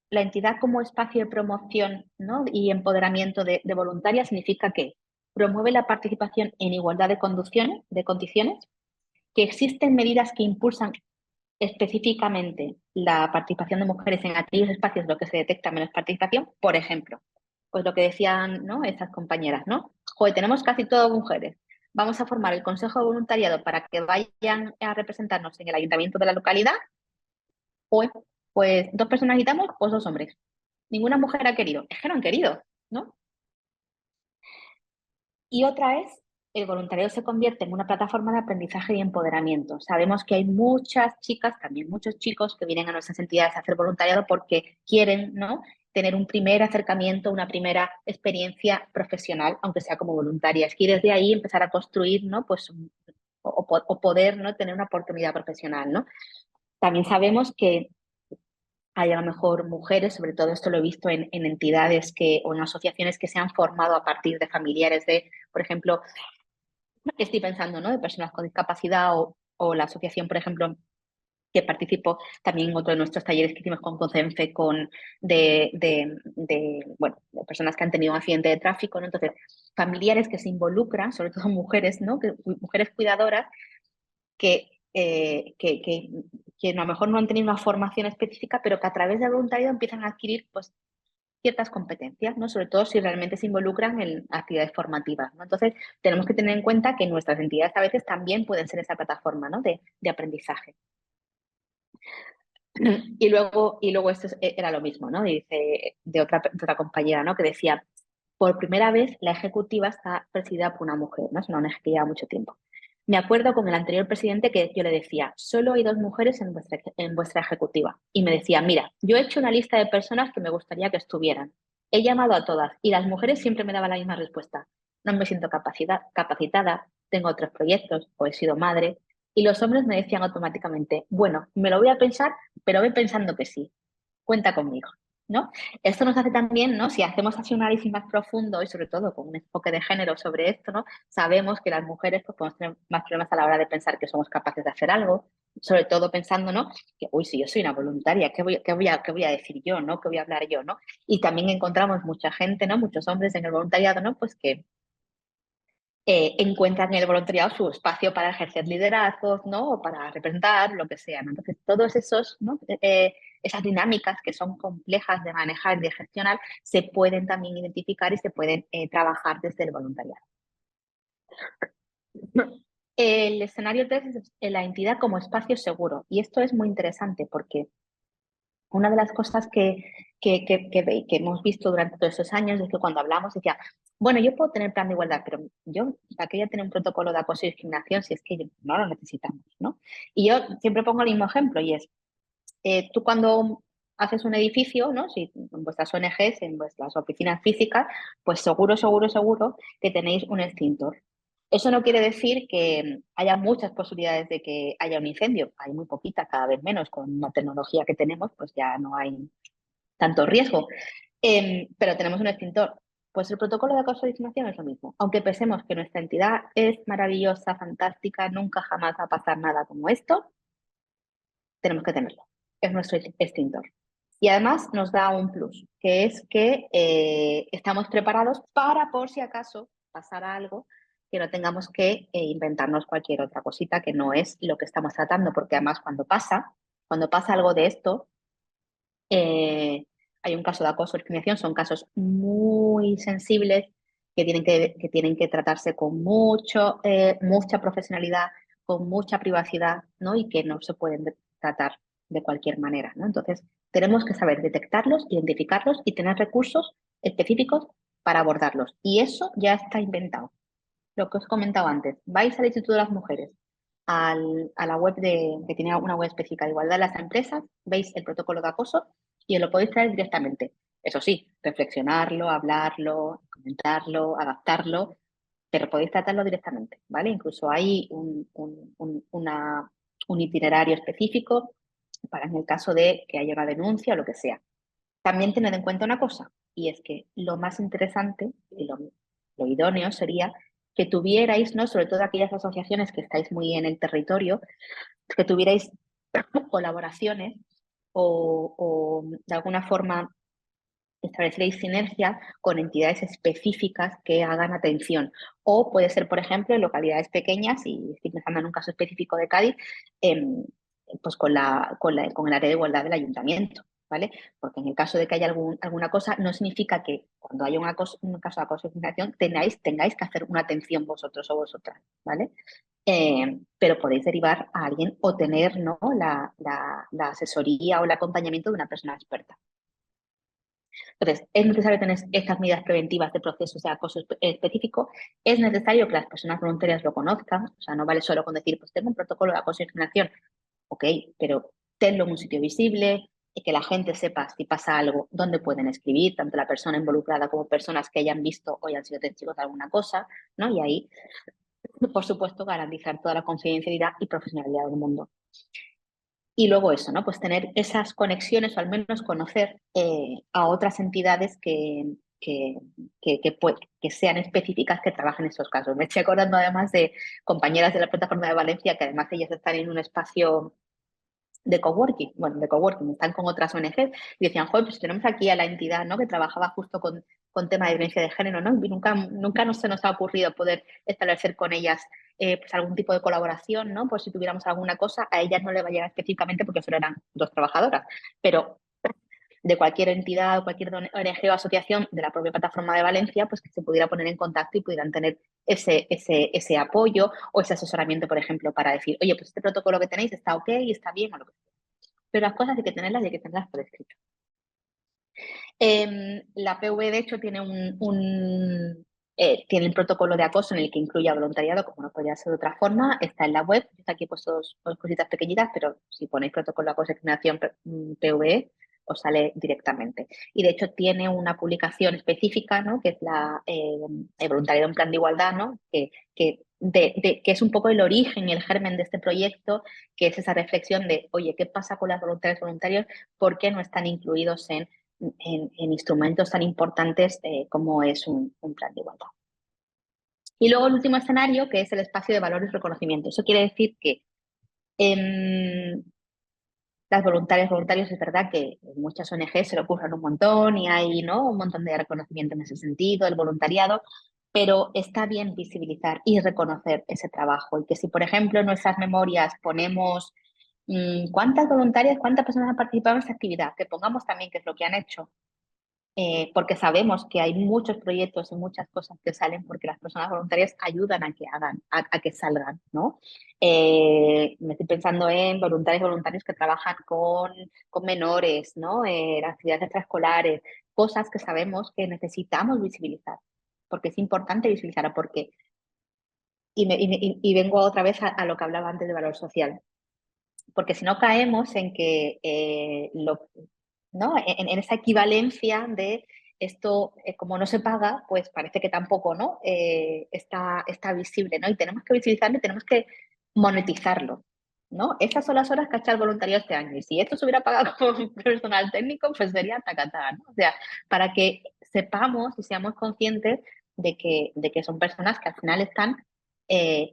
la entidad como espacio de promoción, ¿no? y empoderamiento de voluntarias significa que promueve la participación en igualdad de condiciones, que existen medidas que impulsan específicamente la participación de mujeres en aquellos espacios en los que se detecta menos participación. Por ejemplo, pues lo que decían, ¿no? Esas compañeras, ¿no? Joder, tenemos casi todas mujeres. Vamos a formar el consejo de voluntariado para que vayan a representarnos en el ayuntamiento de la localidad. Pues 2 personas necesitamos, pues 2 hombres. Ninguna mujer ha querido. Es que no han querido, ¿no? Y otra es el voluntariado se convierte en una plataforma de aprendizaje y empoderamiento. Sabemos que hay muchas chicas, también muchos chicos que vienen a nuestras entidades a hacer voluntariado porque quieren, ¿no?, tener un primer acercamiento, una primera experiencia profesional, aunque sea como voluntarias, y desde ahí empezar a construir, ¿no?, pues, o poder, ¿no?, tener una oportunidad profesional, ¿no? También sabemos que hay a lo mejor mujeres, sobre todo esto lo he visto en entidades o en asociaciones que se han formado a partir de familiares de, por ejemplo, estoy pensando, ¿no?, de personas con discapacidad o la asociación, por ejemplo, que participó también en otro de nuestros talleres que hicimos con CONCENFE bueno, de personas que han tenido un accidente de tráfico, ¿no? Entonces, familiares que se involucran, sobre todo mujeres, ¿no?, mujeres cuidadoras que a lo mejor no han tenido una formación específica, pero que a través del voluntariado empiezan a adquirir, pues, ciertas competencias, ¿no?, sobre todo si realmente se involucran en actividades formativas, ¿no? Entonces, tenemos que tener en cuenta que nuestras entidades a veces también pueden ser esa plataforma, ¿no?, de aprendizaje. Y luego esto era lo mismo, ¿no? Dice de otra compañera, ¿no?, que decía, por primera vez la ejecutiva está presidida por una mujer, ¿no? Es una ONG que lleva mucho tiempo. Me acuerdo con el anterior presidente que yo le decía, solo hay 2 mujeres en vuestra ejecutiva. Y me decía, mira, yo he hecho una lista de personas que me gustaría que estuvieran. He llamado a todas y las mujeres siempre me daban la misma respuesta. No me siento capacitada, tengo otros proyectos o he sido madre. Y los hombres me decían automáticamente, bueno, me lo voy a pensar, pero voy pensando que sí, cuenta conmigo, ¿no? Esto nos hace también, ¿no?, si hacemos así un análisis más profundo y sobre todo con un enfoque de género sobre esto, ¿no?, sabemos que las mujeres pues, podemos tener más problemas a la hora de pensar que somos capaces de hacer algo, sobre todo pensando, ¿no?, que, uy, si yo soy una voluntaria, ¿qué voy a decir yo, ¿no?, qué voy a hablar yo, ¿no? Y también encontramos mucha gente, ¿no?, muchos hombres en el voluntariado, ¿no?, pues que encuentran en el voluntariado su espacio para ejercer liderazgos, ¿no?, o para representar, lo que sea, ¿no? Entonces, todos esos, ¿no?, esas dinámicas que son complejas de manejar y de gestionar, se pueden también identificar y se pueden trabajar desde el voluntariado. El escenario 3 es la entidad como espacio seguro, y esto es muy interesante porque una de las cosas que hemos visto durante todos esos años es que cuando hablamos decía, bueno, yo puedo tener plan de igualdad, pero yo, ¿para qué voy a tener un protocolo de acoso y discriminación si es que no lo necesitamos, ¿no? Y yo siempre pongo el mismo ejemplo y es, tú cuando haces un edificio, ¿no?, si en vuestras ONGs, en vuestras oficinas físicas, pues seguro que tenéis un extintor. Eso no quiere decir que haya muchas posibilidades de que haya un incendio. Hay muy poquitas, cada vez menos. Con la tecnología que tenemos, pues ya no hay tanto riesgo. Pero tenemos un extintor. Pues el protocolo de acoso y discriminación es lo mismo. Aunque pensemos que nuestra entidad es maravillosa, fantástica, nunca jamás va a pasar nada como esto, tenemos que tenerlo. Es nuestro extintor. Y además nos da un plus, que es que estamos preparados para, por si acaso pasara algo, que no tengamos que inventarnos cualquier otra cosita que no es lo que estamos tratando, porque además cuando pasa algo de esto, hay un caso de acoso o discriminación, son casos muy sensibles que tienen que tratarse con mucha profesionalidad, con mucha privacidad, ¿no?, y que no se pueden tratar de cualquier manera, ¿no? Entonces, tenemos que saber detectarlos, identificarlos y tener recursos específicos para abordarlos. Y eso ya está inventado. Lo que os he comentado antes, vais al Instituto de las Mujeres, a la web que tiene una web específica de igualdad de las empresas, veis el protocolo de acoso y os lo podéis traer directamente. Eso sí, reflexionarlo, hablarlo, comentarlo, adaptarlo, pero podéis tratarlo directamente, ¿vale? Incluso hay un itinerario específico para en el caso de que haya una denuncia o lo que sea. También tened en cuenta una cosa, y es que lo más interesante y lo idóneo sería que tuvierais, ¿no?, sobre todo aquellas asociaciones que estáis muy en el territorio, que tuvierais colaboraciones o de alguna forma establecierais sinergia con entidades específicas que hagan atención. O puede ser, por ejemplo, en localidades pequeñas, y estoy pensando en un caso específico de Cádiz, pues con el área de igualdad del ayuntamiento, ¿vale? Porque en el caso de que haya alguna cosa, no significa que cuando haya un caso de acoso o discriminación tengáis que hacer una atención vosotros o vosotras, ¿vale? Pero podéis derivar a alguien o tener, ¿no?, la asesoría o el acompañamiento de una persona experta. Entonces, es necesario tener estas medidas preventivas de procesos de acoso específico. Es necesario que las personas voluntarias lo conozcan. O sea, no vale solo con decir, pues tengo un protocolo de acoso y discriminación. Ok, pero tenlo en un sitio visible y que la gente sepa si pasa algo, dónde pueden escribir, tanto la persona involucrada como personas que hayan visto o hayan sido testigos de alguna cosa, ¿no? Y ahí, por supuesto, garantizar toda la confidencialidad y profesionalidad del mundo. Y luego eso, ¿no? Pues tener esas conexiones o al menos conocer a otras entidades que sean específicas que trabajen en estos casos. Me estoy acordando además de compañeras de la Plataforma de Valencia que además ellas están en un espacio de coworking, están con otras ONGs y decían, joder, pues tenemos aquí a la entidad, ¿no? Que trabajaba justo con tema de violencia de género, ¿no? Y nunca se nos ha ocurrido poder establecer con ellas pues algún tipo de colaboración, ¿no? Por si tuviéramos alguna cosa, a ellas no le va a llegar específicamente porque solo eran 2 trabajadoras, pero de cualquier entidad o cualquier ONG o asociación de la propia Plataforma de Valencia, pues que se pudiera poner en contacto y pudieran tener ese apoyo o ese asesoramiento, por ejemplo, para decir, oye, pues este protocolo que tenéis está ok, está bien o lo que sea. Pero las cosas hay que tenerlas y hay que tenerlas por escrito. La PV, de hecho, tiene tiene el protocolo de acoso en el que incluye voluntariado, como no podría ser de otra forma. Está en la web, está aquí puesto dos cositas pequeñitas, pero si ponéis protocolo de acoso y discriminación PV, os sale directamente. Y de hecho tiene una publicación específica, ¿no? Que es el voluntariado en plan de igualdad, ¿no? Que es un poco el origen y el germen de este proyecto, que es esa reflexión de, oye, ¿qué pasa con las voluntarias y voluntarios? ¿Por qué no están incluidos en instrumentos tan importantes como es un plan de igualdad? Y luego el último escenario, que es el espacio de valores y reconocimiento. Eso quiere decir que las voluntarias y voluntarios, es verdad que en muchas ONG se lo ocurren un montón y hay, ¿no?, un montón de reconocimiento en ese sentido, el voluntariado, pero está bien visibilizar y reconocer ese trabajo. Y que si, por ejemplo, en nuestras memorias ponemos cuántas voluntarias, cuántas personas han participado en esta actividad, que pongamos también qué es lo que han hecho, porque sabemos que hay muchos proyectos y muchas cosas que salen porque las personas voluntarias ayudan a que hagan, a que salgan, ¿no? Me estoy pensando en voluntarios y voluntarios que trabajan con menores, ¿no? Las actividades extraescolares, cosas que sabemos que necesitamos visibilizar, porque es importante visibilizar, porque, y vengo otra vez a lo que hablaba antes de valor social, porque si no caemos en que ¿no? En esa equivalencia de esto, como no se paga, pues parece que tampoco, ¿no? Está visible, ¿no? Y tenemos que visibilizarlo y tenemos que monetizarlo, ¿no? Estas son las horas que ha hecho el voluntariado este año. Y si esto se hubiera pagado con personal técnico, pues sería tacatá, ¿no? O sea, para que sepamos y seamos conscientes de que son personas que al final están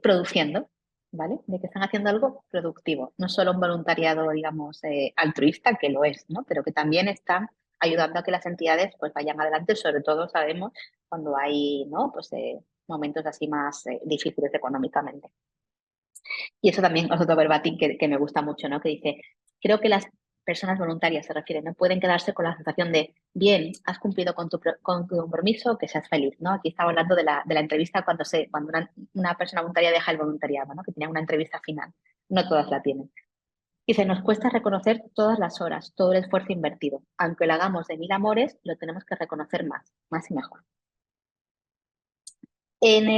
produciendo, ¿vale? De que están haciendo algo productivo, no solo un voluntariado, digamos, altruista, que lo es, ¿no? Pero que también están ayudando a que las entidades pues vayan adelante, sobre todo sabemos cuando hay, ¿no? Pues momentos así más difíciles económicamente. Y eso también es otro verbatim que me gusta mucho, ¿no? Que dice, creo que las personas voluntarias, se refieren, no pueden quedarse con la sensación de, bien, has cumplido con tu compromiso, que seas feliz, ¿no? Aquí estaba hablando de la entrevista cuando una persona voluntaria deja el voluntariado, ¿no? Que tenía una entrevista final. No todas la tienen. Dice, nos cuesta reconocer todas las horas, todo el esfuerzo invertido. Aunque lo hagamos de 1000 amores, lo tenemos que reconocer más y mejor. En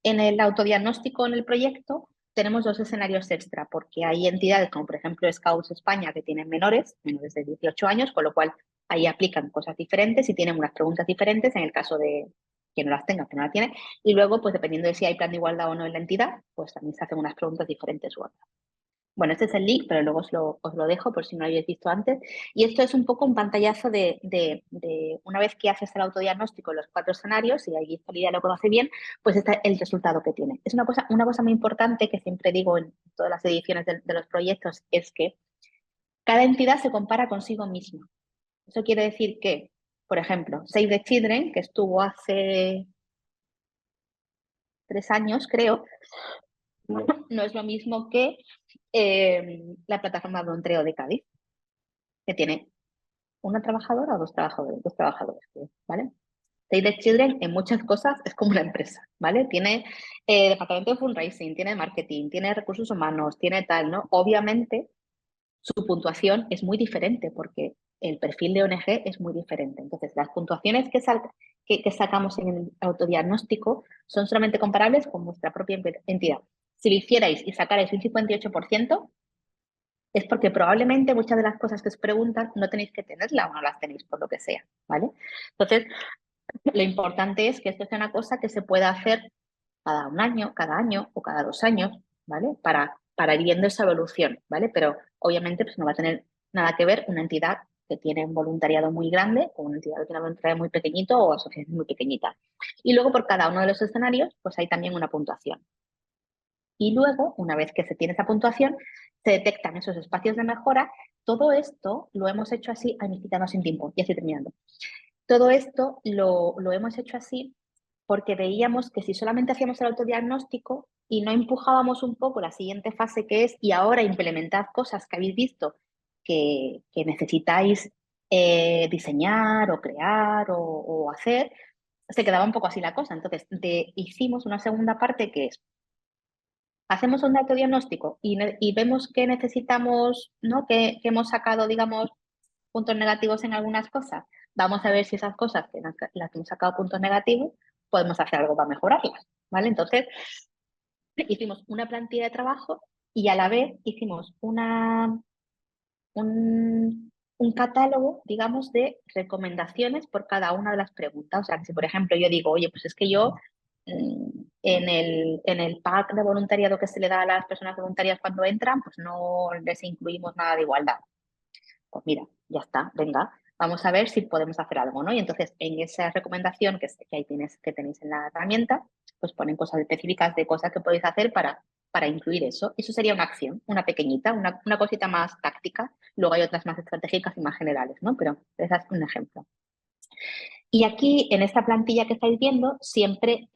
el autodiagnóstico en el proyecto tenemos 2 escenarios extra, porque hay entidades como por ejemplo Scouts España que tienen menores de 18 años, con lo cual ahí aplican cosas diferentes y tienen unas preguntas diferentes en el caso de que no las tenga, que no la tiene, y luego pues dependiendo de si hay plan de igualdad o no en la entidad, pues también se hacen unas preguntas diferentes u otras. Bueno, este es el link, pero luego os lo dejo por si no lo habéis visto antes. Y esto es un poco un pantallazo de una vez que haces el autodiagnóstico en los 4 escenarios, y ahí Lidia lo conoce bien, pues está el resultado que tiene. Es una cosa muy importante que siempre digo en todas las ediciones de los proyectos, es que cada entidad se compara consigo misma. Eso quiere decir que, por ejemplo, Save the Children, que estuvo hace 3 años, creo, no es lo mismo que la plataforma de voluntariado de Cádiz, que tiene una trabajadora o 2 trabajadores, 2 trabajadores, ¿vale? Save the Children en muchas cosas es como una empresa, ¿vale? Tiene departamento de fundraising, tiene marketing, tiene recursos humanos, tiene tal, ¿no? Obviamente su puntuación es muy diferente porque el perfil de ONG es muy diferente. Entonces, las puntuaciones que sacamos en el autodiagnóstico son solamente comparables con vuestra propia entidad. Si lo hicierais y sacarais un 58%, es porque probablemente muchas de las cosas que os preguntan no tenéis que tenerlas o no las tenéis por lo que sea, ¿vale? Entonces, lo importante es que esto sea una cosa que se pueda hacer cada año o cada 2 años, ¿vale? Para ir viendo esa evolución, ¿vale? Pero obviamente pues no va a tener nada que ver una entidad que tiene un voluntariado muy grande o una entidad que tiene un voluntariado muy pequeñito o asociación muy pequeñita. Y luego por cada uno de los escenarios pues hay también una puntuación. Y luego, una vez que se tiene esa puntuación, se detectan esos espacios de mejora. Todo esto lo hemos hecho así. Ay, me quitamos sin tiempo, ya estoy terminando. Todo esto lo hemos hecho así porque veíamos que si solamente hacíamos el autodiagnóstico y no empujábamos un poco la siguiente fase que es y ahora implementad cosas que habéis visto que necesitáis diseñar o crear o hacer, se quedaba un poco así la cosa. Entonces, hicimos una segunda parte que es hacemos un autodiagnóstico y vemos que necesitamos, ¿no? Que hemos sacado, digamos, puntos negativos en algunas cosas. Vamos a ver si esas cosas, las que hemos sacado puntos negativos, podemos hacer algo para mejorarlas, ¿vale? Entonces, hicimos una plantilla de trabajo y a la vez hicimos un catálogo, digamos, de recomendaciones por cada una de las preguntas. O sea, que si por ejemplo yo digo, oye, pues es que yo en el pack de voluntariado que se le da a las personas voluntarias cuando entran, pues no les incluimos nada de igualdad. Pues mira, ya está, venga, vamos a ver si podemos hacer algo, ¿no? Y entonces en esa recomendación que ahí tenéis en la herramienta, pues ponen cosas específicas de cosas que podéis hacer para incluir eso. Eso sería una acción, una pequeñita, una cosita más táctica. Luego hay otras más estratégicas y más generales, ¿no? Pero ese es un ejemplo. Y aquí, en esta plantilla que estáis viendo, siempre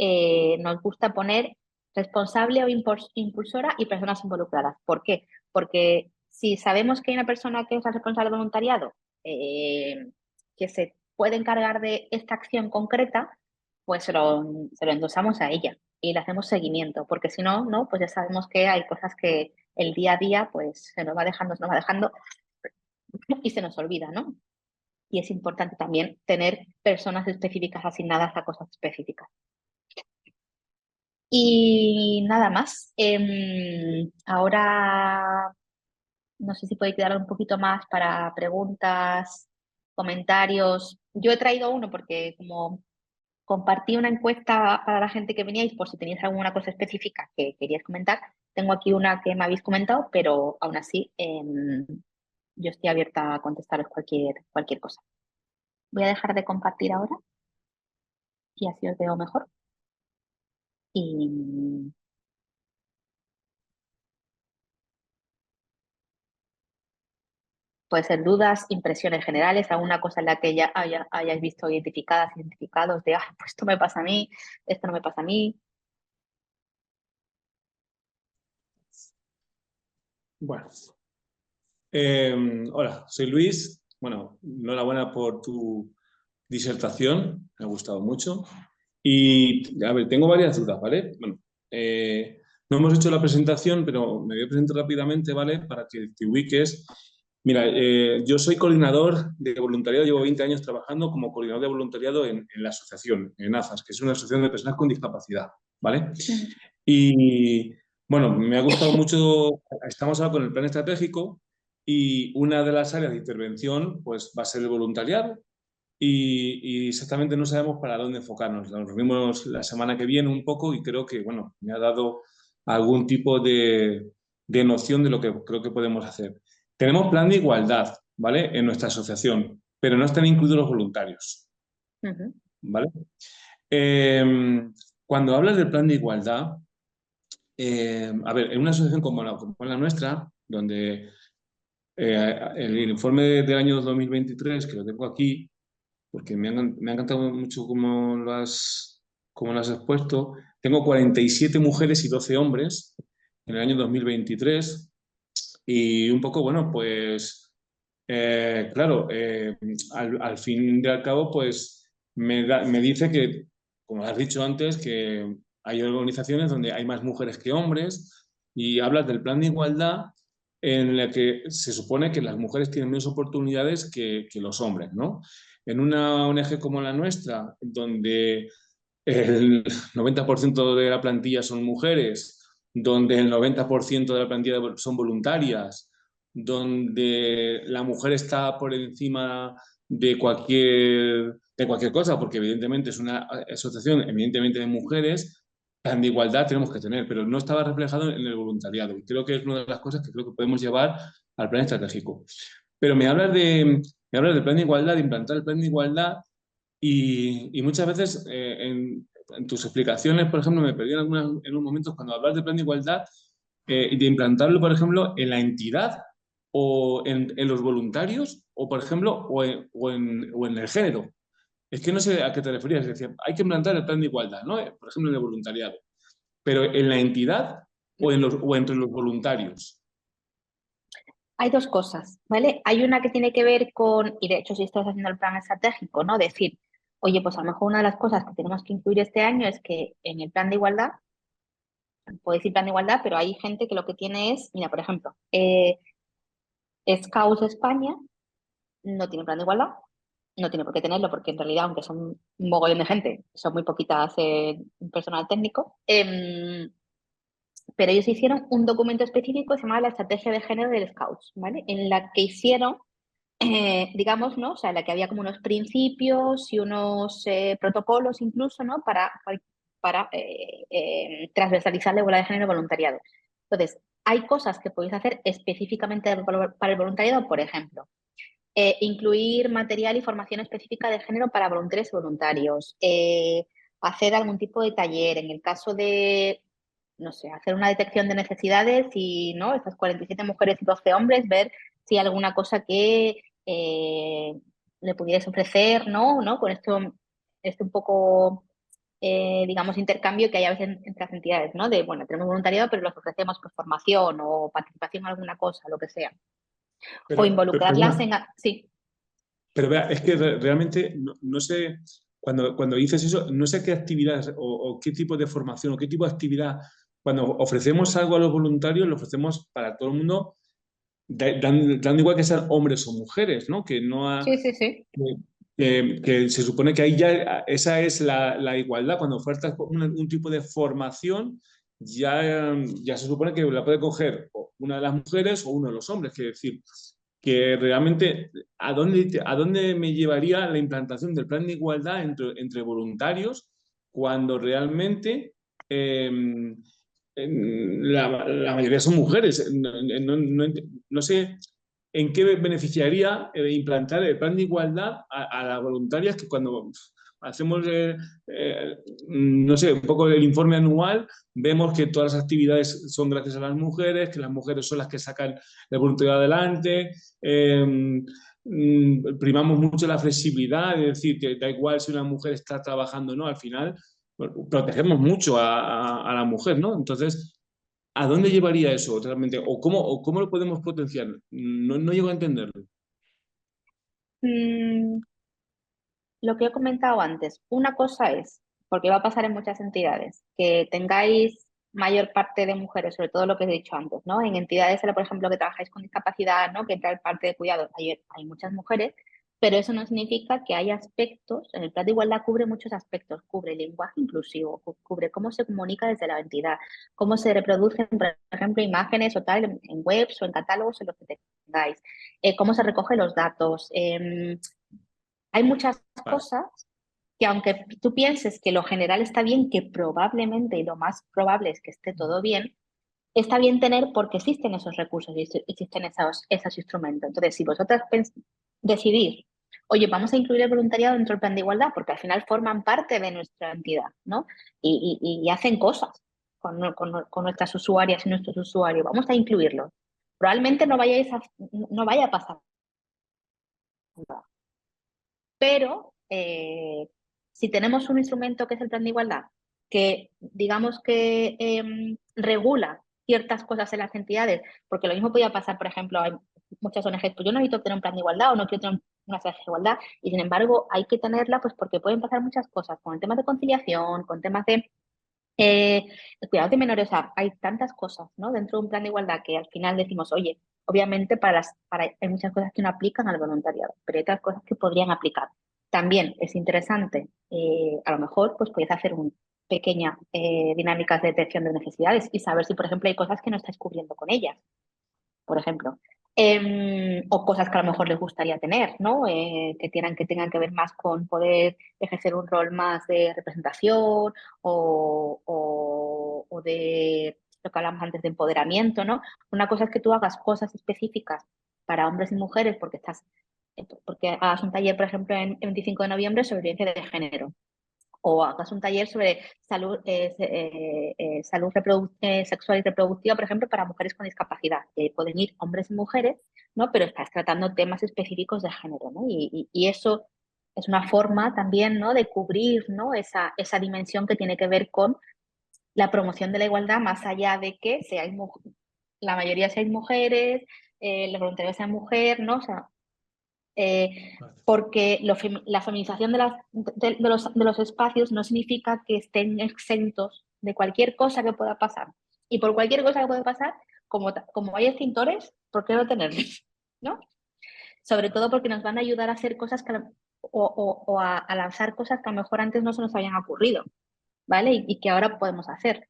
nos gusta poner responsable o impulsora y personas involucradas. ¿Por qué? Porque si sabemos que hay una persona que es la responsable de voluntariado que se puede encargar de esta acción concreta, pues se lo endosamos a ella y le hacemos seguimiento, porque si no, pues ya sabemos que hay cosas que el día a día pues se nos va dejando y se nos olvida, ¿no? Y es importante también tener personas específicas asignadas a cosas específicas. Y nada más. Ahora no sé si podéis quedar un poquito más para preguntas, comentarios. Yo he traído uno porque como compartí una encuesta para la gente que veníais por si teníais alguna cosa específica que queríais comentar, tengo aquí una que me habéis comentado, pero aún así yo estoy abierta a contestaros cualquier cosa. Voy a dejar de compartir ahora y así os veo mejor. Y puede ser dudas, impresiones generales, alguna cosa en la que ya hayáis visto identificados de, pues esto me pasa a mí, esto no me pasa a mí. Bueno, hola, soy Luis. Bueno, enhorabuena por tu disertación, me ha gustado mucho. Y, a ver, tengo varias dudas, ¿vale? Bueno, no hemos hecho la presentación, pero me voy a presentar rápidamente, ¿vale? Para que te ubiques. Mira, yo soy coordinador de voluntariado, llevo 20 años trabajando como coordinador de voluntariado en la asociación, en AFAS, que es una asociación de personas con discapacidad, ¿vale? Y, bueno, me ha gustado mucho, estamos ahora con el plan estratégico y una de las áreas de intervención pues, va a ser el voluntariado y exactamente no sabemos para dónde enfocarnos. Nos reunimos la semana que viene un poco y creo que, bueno, me ha dado algún tipo de noción de lo que creo que podemos hacer. Tenemos plan de igualdad, ¿vale? En nuestra asociación, pero no están incluidos los voluntarios, ¿vale? Cuando hablas del plan de igualdad, a ver, en una asociación como la nuestra, donde el informe del año 2023, que lo tengo aquí, porque me ha encantado mucho cómo lo has expuesto, tengo 47 mujeres y 12 hombres en el año 2023 y un poco, bueno, pues, claro, al fin y al cabo, pues me dice que, como has dicho antes, que hay organizaciones donde hay más mujeres que hombres y hablas del plan de igualdad en la que se supone que las mujeres tienen menos oportunidades que los hombres, ¿no? En una ONG como la nuestra, donde el 90% de la plantilla son mujeres, donde el 90% de la plantilla son voluntarias, donde la mujer está por encima de cualquier cosa, porque evidentemente es una asociación evidentemente de mujeres, plan de igualdad tenemos que tener, pero no estaba reflejado en el voluntariado. Y creo que es una de las cosas que creo que podemos llevar al plan estratégico. Pero me hablas del plan de igualdad, de implantar el plan de igualdad, y muchas veces en tus explicaciones, por ejemplo, me perdí en unos momentos cuando hablas del plan de igualdad y de implantarlo, por ejemplo, en la entidad o en los voluntarios, o por ejemplo, o en el género. Es que no sé a qué te referías. Es decir, hay que implantar el plan de igualdad, ¿no? Por ejemplo, en el voluntariado. Pero en la entidad o entre los voluntarios. Hay dos cosas, ¿vale? Hay una que tiene que ver con, y de hecho si estás haciendo el plan estratégico, ¿no? Decir, oye, pues a lo mejor una de las cosas que tenemos que incluir este año es que en el plan de igualdad, puedo decir plan de igualdad, pero hay gente que lo que tiene es, mira, por ejemplo, Scouts España no tiene plan de igualdad, no tiene por qué tenerlo porque en realidad, aunque son un mogollón de gente, son muy poquitas personal técnico, pero ellos hicieron un documento específico que se llamaba la Estrategia de Género del Scouts, ¿vale? En la que hicieron digamos, ¿no? O sea, en la que había como unos principios y unos protocolos incluso, ¿no? Para transversalizar la igualdad de género y voluntariado. Entonces, hay cosas que podéis hacer específicamente para el voluntariado, por ejemplo, incluir material y formación específica de género para voluntarios y voluntarios, hacer algún tipo de taller, en el caso de, no sé, hacer una detección de necesidades y, ¿no? Estas 47 mujeres y 12 hombres, ver si hay alguna cosa que le pudierais ofrecer, ¿no? Con esto un poco, digamos, intercambio que hay a veces entre las entidades, ¿no? De, bueno, tenemos voluntariado, pero los ofrecemos pues, formación o participación en alguna cosa, lo que sea. O involucrarlas en... Sí. Pero vea, es que realmente no sé, cuando dices eso, no sé qué actividad o qué tipo de formación o qué tipo de actividad, cuando ofrecemos algo a los voluntarios, lo ofrecemos para todo el mundo, dando igual que sean hombres o mujeres, ¿no? Que no ha, Sí, sí, sí. que se supone que ahí ya esa es la igualdad. Cuando ofertas un tipo de formación, ya se supone que la puede coger una de las mujeres o uno de los hombres. Quiere decir que realmente, ¿a dónde me llevaría la implantación del plan de igualdad entre voluntarios cuando realmente la mayoría son mujeres? No sé en qué beneficiaría implantar el plan de igualdad a las voluntarias que cuando hacemos, no sé, un poco el informe anual, vemos que todas las actividades son gracias a las mujeres, que las mujeres son las que sacan el voluntariado adelante. Primamos mucho la flexibilidad, es decir, que da igual si una mujer está trabajando o no, al final bueno, protegemos mucho a la mujer, ¿no? Entonces, ¿a dónde llevaría eso realmente? O cómo lo podemos potenciar? No llego a entenderlo. Mm, lo que he comentado antes, una cosa es, porque va a pasar en muchas entidades, que tengáis mayor parte de mujeres, sobre todo lo que he dicho antes, ¿no? En entidades, por ejemplo, que trabajáis con discapacidad, ¿no? Que entra parte de cuidado, hay muchas mujeres, pero eso no significa que hay aspectos, en el plan de igualdad cubre muchos aspectos, cubre el lenguaje inclusivo, cubre cómo se comunica desde la entidad, cómo se reproducen, por ejemplo, imágenes o tal en webs o en catálogos en los que tengáis, cómo se recogen los datos, hay muchas Vale. cosas que aunque tú pienses que lo general está bien, que probablemente y lo más probable es que esté todo bien, está bien tener porque existen esos recursos y existen esos instrumentos. Entonces, si vosotras decidís, oye, vamos a incluir el voluntariado dentro del plan de igualdad, porque al final forman parte de nuestra entidad, ¿no? Y hacen cosas con nuestras usuarias y nuestros usuarios, vamos a incluirlos. Probablemente no vaya a pasar nada. Pero si tenemos un instrumento que es el plan de igualdad, que digamos que regula ciertas cosas en las entidades, porque lo mismo podía pasar, por ejemplo, hay muchas ONGs, pues yo no necesito tener un plan de igualdad o no quiero tener una estrategia de igualdad, y sin embargo hay que tenerla pues porque pueden pasar muchas cosas con temas de conciliación, con temas de El cuidado de menores, o sea, hay tantas cosas, ¿no? Dentro de un plan de igualdad que al final decimos, oye, obviamente hay muchas cosas que no aplican al voluntariado, pero hay otras cosas que podrían aplicar. También es interesante, a lo mejor, pues puedes hacer pequeñas dinámicas de detección de necesidades y saber si, por ejemplo, hay cosas que no estáis cubriendo con ellas, por ejemplo. O cosas que a lo mejor les gustaría tener, ¿no? Que tengan que ver más con poder ejercer un rol más de representación o de lo que hablamos antes de empoderamiento, ¿no? Una cosa es que tú hagas cosas específicas para hombres y mujeres porque hagas un taller, por ejemplo, en 25 de noviembre sobre violencia de género, o hagas un taller sobre salud sexual y reproductiva, por ejemplo, para mujeres con discapacidad. Pueden ir hombres y mujeres, ¿no? Pero estás tratando temas específicos de género, ¿no? Y eso es una forma también, ¿no? De cubrir, ¿no? Esa dimensión que tiene que ver con la promoción de la igualdad, más allá de que la mayoría seáis mujeres, los voluntarios sean mujeres, ¿no? O sea, porque la feminización de los espacios no significa que estén exentos de cualquier cosa que pueda pasar. Y por cualquier cosa que pueda pasar, como hay extintores, ¿por qué no tenerlos? ¿No? Sobre todo porque nos van a ayudar a hacer cosas o a lanzar cosas que a lo mejor antes no se nos habían ocurrido, ¿vale? Y que ahora podemos hacer.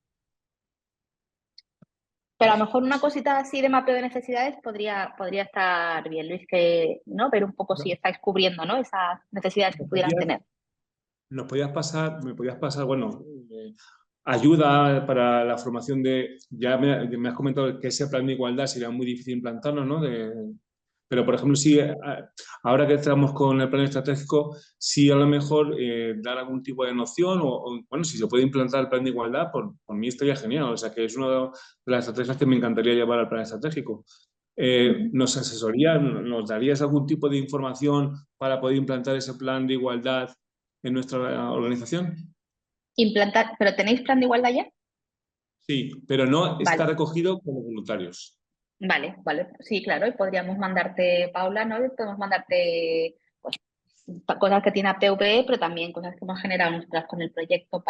Pero a lo mejor una cosita así de mapeo de necesidades podría estar bien, Luis, ¿no? Ver un poco si estáis cubriendo, ¿no? Esas necesidades que pudieran tener. Me podías pasar, bueno, ayuda para la formación ya me has comentado que ese plan de igualdad sería muy difícil implantarlo, ¿no? Pero, por ejemplo, sí, ahora que estamos con el plan estratégico, sí a lo mejor dar algún tipo de noción bueno, si se puede implantar el plan de igualdad, por mí estaría genial. O sea, que es una de las estrategias que me encantaría llevar al plan estratégico. ¿Nos nos darías algún tipo de información para poder implantar ese plan de igualdad en nuestra organización? Implantar, ¿pero tenéis plan de igualdad ya? Sí, pero no está Vale, recogido como voluntarios. vale. Sí, claro, y podríamos mandarte, Paula, ¿no? Y podemos mandarte pues, cosas que tiene APVE, pero también cosas que hemos generado nosotras con el proyecto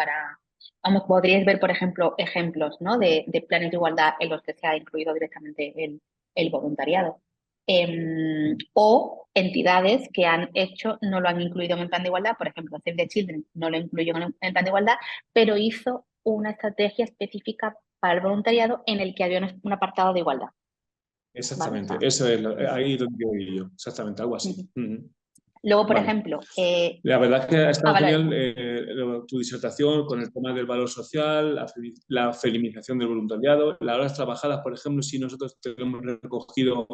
vamos, podríais ver, por ejemplo, ejemplos, ¿no? de planes de igualdad en los que se ha incluido directamente el voluntariado. O entidades que no lo han incluido en el plan de igualdad, por ejemplo, Save the Children no lo incluyó en el plan de igualdad, pero hizo una estrategia específica para el voluntariado en el que había un apartado de igualdad. Exactamente, Vale, eso es ahí donde quiero ir yo, exactamente, algo así. Luego, por Vale. ejemplo... La verdad es que ha estado vale. genial tu disertación con el tema del valor social, la feminización del voluntariado, las horas trabajadas, por ejemplo, si nosotros tenemos recogido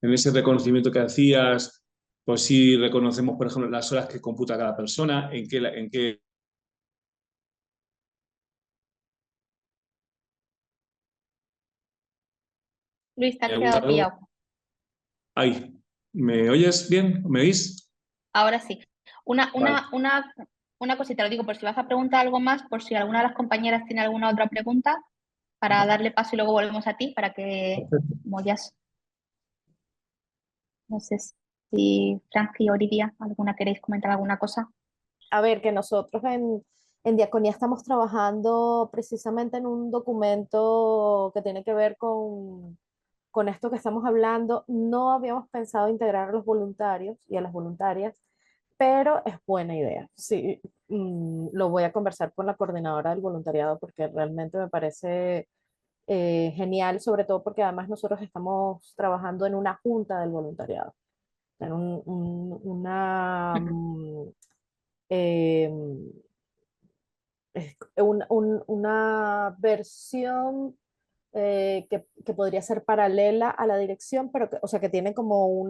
en ese reconocimiento que hacías, pues si reconocemos, por ejemplo, las horas que computa cada persona, en qué Luis, te me has ha quedado gustado. pillado. Ay, ¿me oyes bien? ¿Me oís? Ahora sí. Una, Vale. una, una, una cosita, lo digo por si vas a preguntar algo más, por si alguna de las compañeras tiene alguna otra pregunta, para darle paso y luego volvemos a ti, para que Mollas. No sé si Franci o Olivia, ¿alguna queréis comentar alguna cosa? A ver, que nosotros en Diaconía estamos trabajando precisamente en un documento que tiene que ver con esto que estamos hablando. No habíamos pensado integrar a los voluntarios y a las voluntarias, pero es buena idea. Sí, lo voy a conversar con la coordinadora del voluntariado porque realmente me parece genial, sobre todo porque además nosotros estamos trabajando en una junta del voluntariado, en eh, una versión que podría ser paralela a la dirección, pero o sea, que tiene como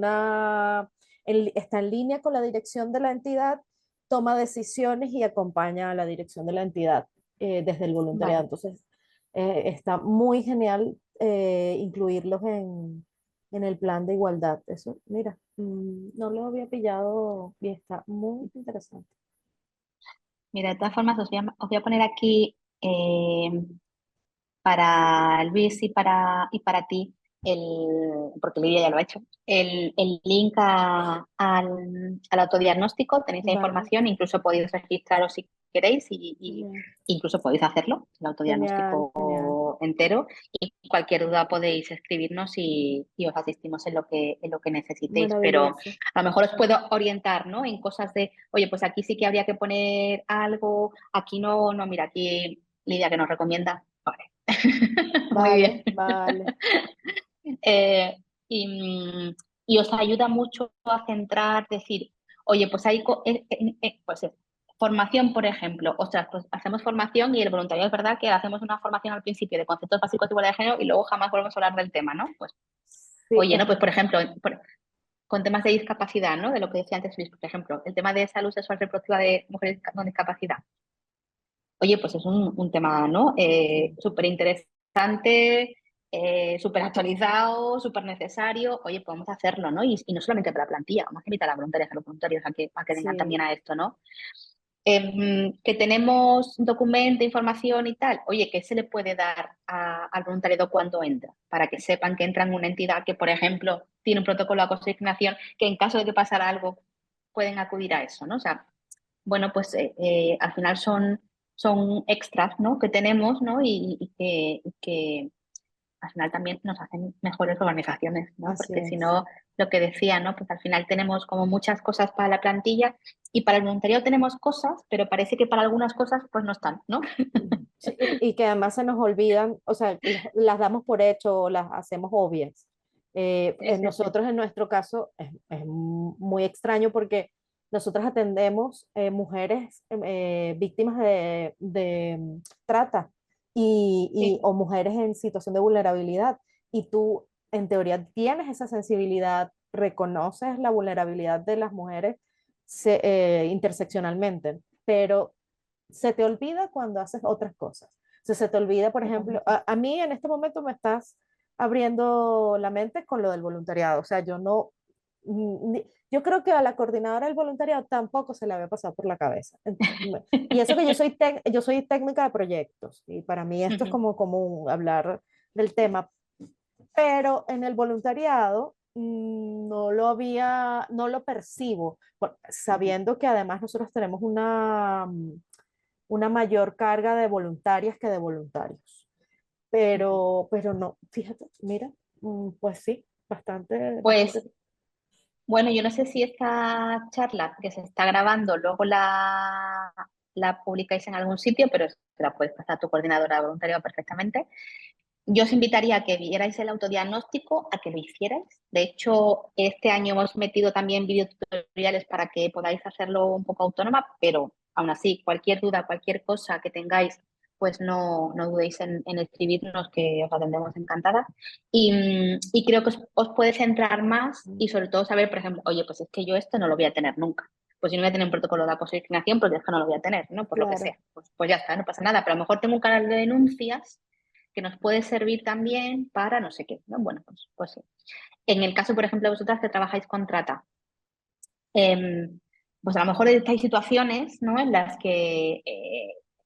está en línea con la dirección de la entidad, toma decisiones y acompaña a la dirección de la entidad desde el voluntariado. Vale. Entonces, está muy genial incluirlos en el plan de igualdad. Eso, mira, no lo había pillado y está muy interesante. Mira, de todas formas, os voy a poner aquí para Luis y para ti porque Lidia ya lo ha hecho, el link al autodiagnóstico, tenéis la Vale, información, incluso podéis registraros si queréis y genial, incluso podéis hacerlo, el genial, genial. autodiagnóstico entero, y cualquier duda podéis escribirnos y os asistimos en lo que necesitéis, pero Maravilloso. a lo mejor os puedo orientar, ¿no? En cosas de, oye, pues aquí sí que habría que poner algo, aquí no, no, mira, aquí Lidia que nos recomienda, vale. Muy bien. Vale, vale. Eh, y, y os ayuda mucho a centrar, decir, oye, pues hay pues, formación, por ejemplo. Ostras, pues hacemos formación y el voluntariado es verdad que hacemos una formación al principio de conceptos básicos de igualdad de género y luego jamás volvemos a hablar del tema, ¿no? Pues, Sí, oye, ¿no? Pues por ejemplo, con temas de discapacidad, ¿no? De lo que decía antes Luis, por ejemplo, el tema de salud sexual reproductiva de mujeres con discapacidad. Oye, pues es un tema, ¿no? Súper interesante, súper actualizado, súper necesario. Oye, podemos hacerlo, ¿no? Y no solamente para la plantilla, vamos a invitar a voluntarias, a los voluntarios a que vengan sí. también a esto, ¿no? Que tenemos documento, información y tal. Oye, ¿qué se le puede dar al voluntariado cuando entra? Para que sepan que entra en una entidad que, por ejemplo, tiene un protocolo de asignación, que en caso de que pasara algo, pueden acudir a eso, ¿no? O sea, bueno, pues al final son extras, ¿no? Que tenemos, ¿no? Y que al final también nos hacen mejores organizaciones, ¿no? Así Porque si es. no, lo que decía, ¿no? Pues al final tenemos como muchas cosas para la plantilla y para el voluntariado tenemos cosas, pero parece que para algunas cosas pues no están, ¿no? Sí, y que además se nos olvidan, o sea, las damos por hecho o las hacemos obvias. Sí, sí, sí. Nosotros en nuestro caso es muy extraño porque nosotros atendemos mujeres víctimas de trata Sí. o mujeres en situación de vulnerabilidad. Y tú, en teoría, tienes esa sensibilidad, reconoces la vulnerabilidad de las mujeres interseccionalmente, pero se te olvida cuando haces otras cosas. O sea, se te olvida, por ejemplo, Totalmente. a mí en este momento me estás abriendo la mente con lo del voluntariado. O sea, yo no, yo creo que a la coordinadora del voluntariado tampoco se le había pasado por la cabeza. Y eso que yo soy técnica de proyectos y para mí esto es como común hablar del tema, pero en el voluntariado no lo percibo, sabiendo que además nosotros tenemos una mayor carga de voluntarias que de voluntarios. Pero no, fíjate, mira, pues sí, bastante, Pues bastante. bueno, yo no sé si esta charla que se está grabando luego la publicáis en algún sitio, pero se la puedes pasar a tu coordinadora de voluntariado perfectamente. Yo os invitaría a que vierais el autodiagnóstico, a que lo hicierais. De hecho, este año hemos metido también videotutoriales para que podáis hacerlo un poco autónoma, pero aún así, cualquier duda, cualquier cosa que tengáis, pues no dudéis en escribirnos, que os atendemos encantada. Y creo que os puede centrar más y sobre todo saber, por ejemplo, oye, pues es que yo esto no lo voy a tener nunca. Pues si no voy a tener un protocolo de asignación, pues es que no lo voy a tener, ¿no? Por lo que Claro, sea. Pues ya está, no pasa nada. Pero a lo mejor tengo un canal de denuncias que nos puede servir también para no sé qué, ¿no? Bueno, pues sí. En el caso, por ejemplo, de vosotras que trabajáis con trata, pues a lo mejor estáis situaciones, ¿no? En las que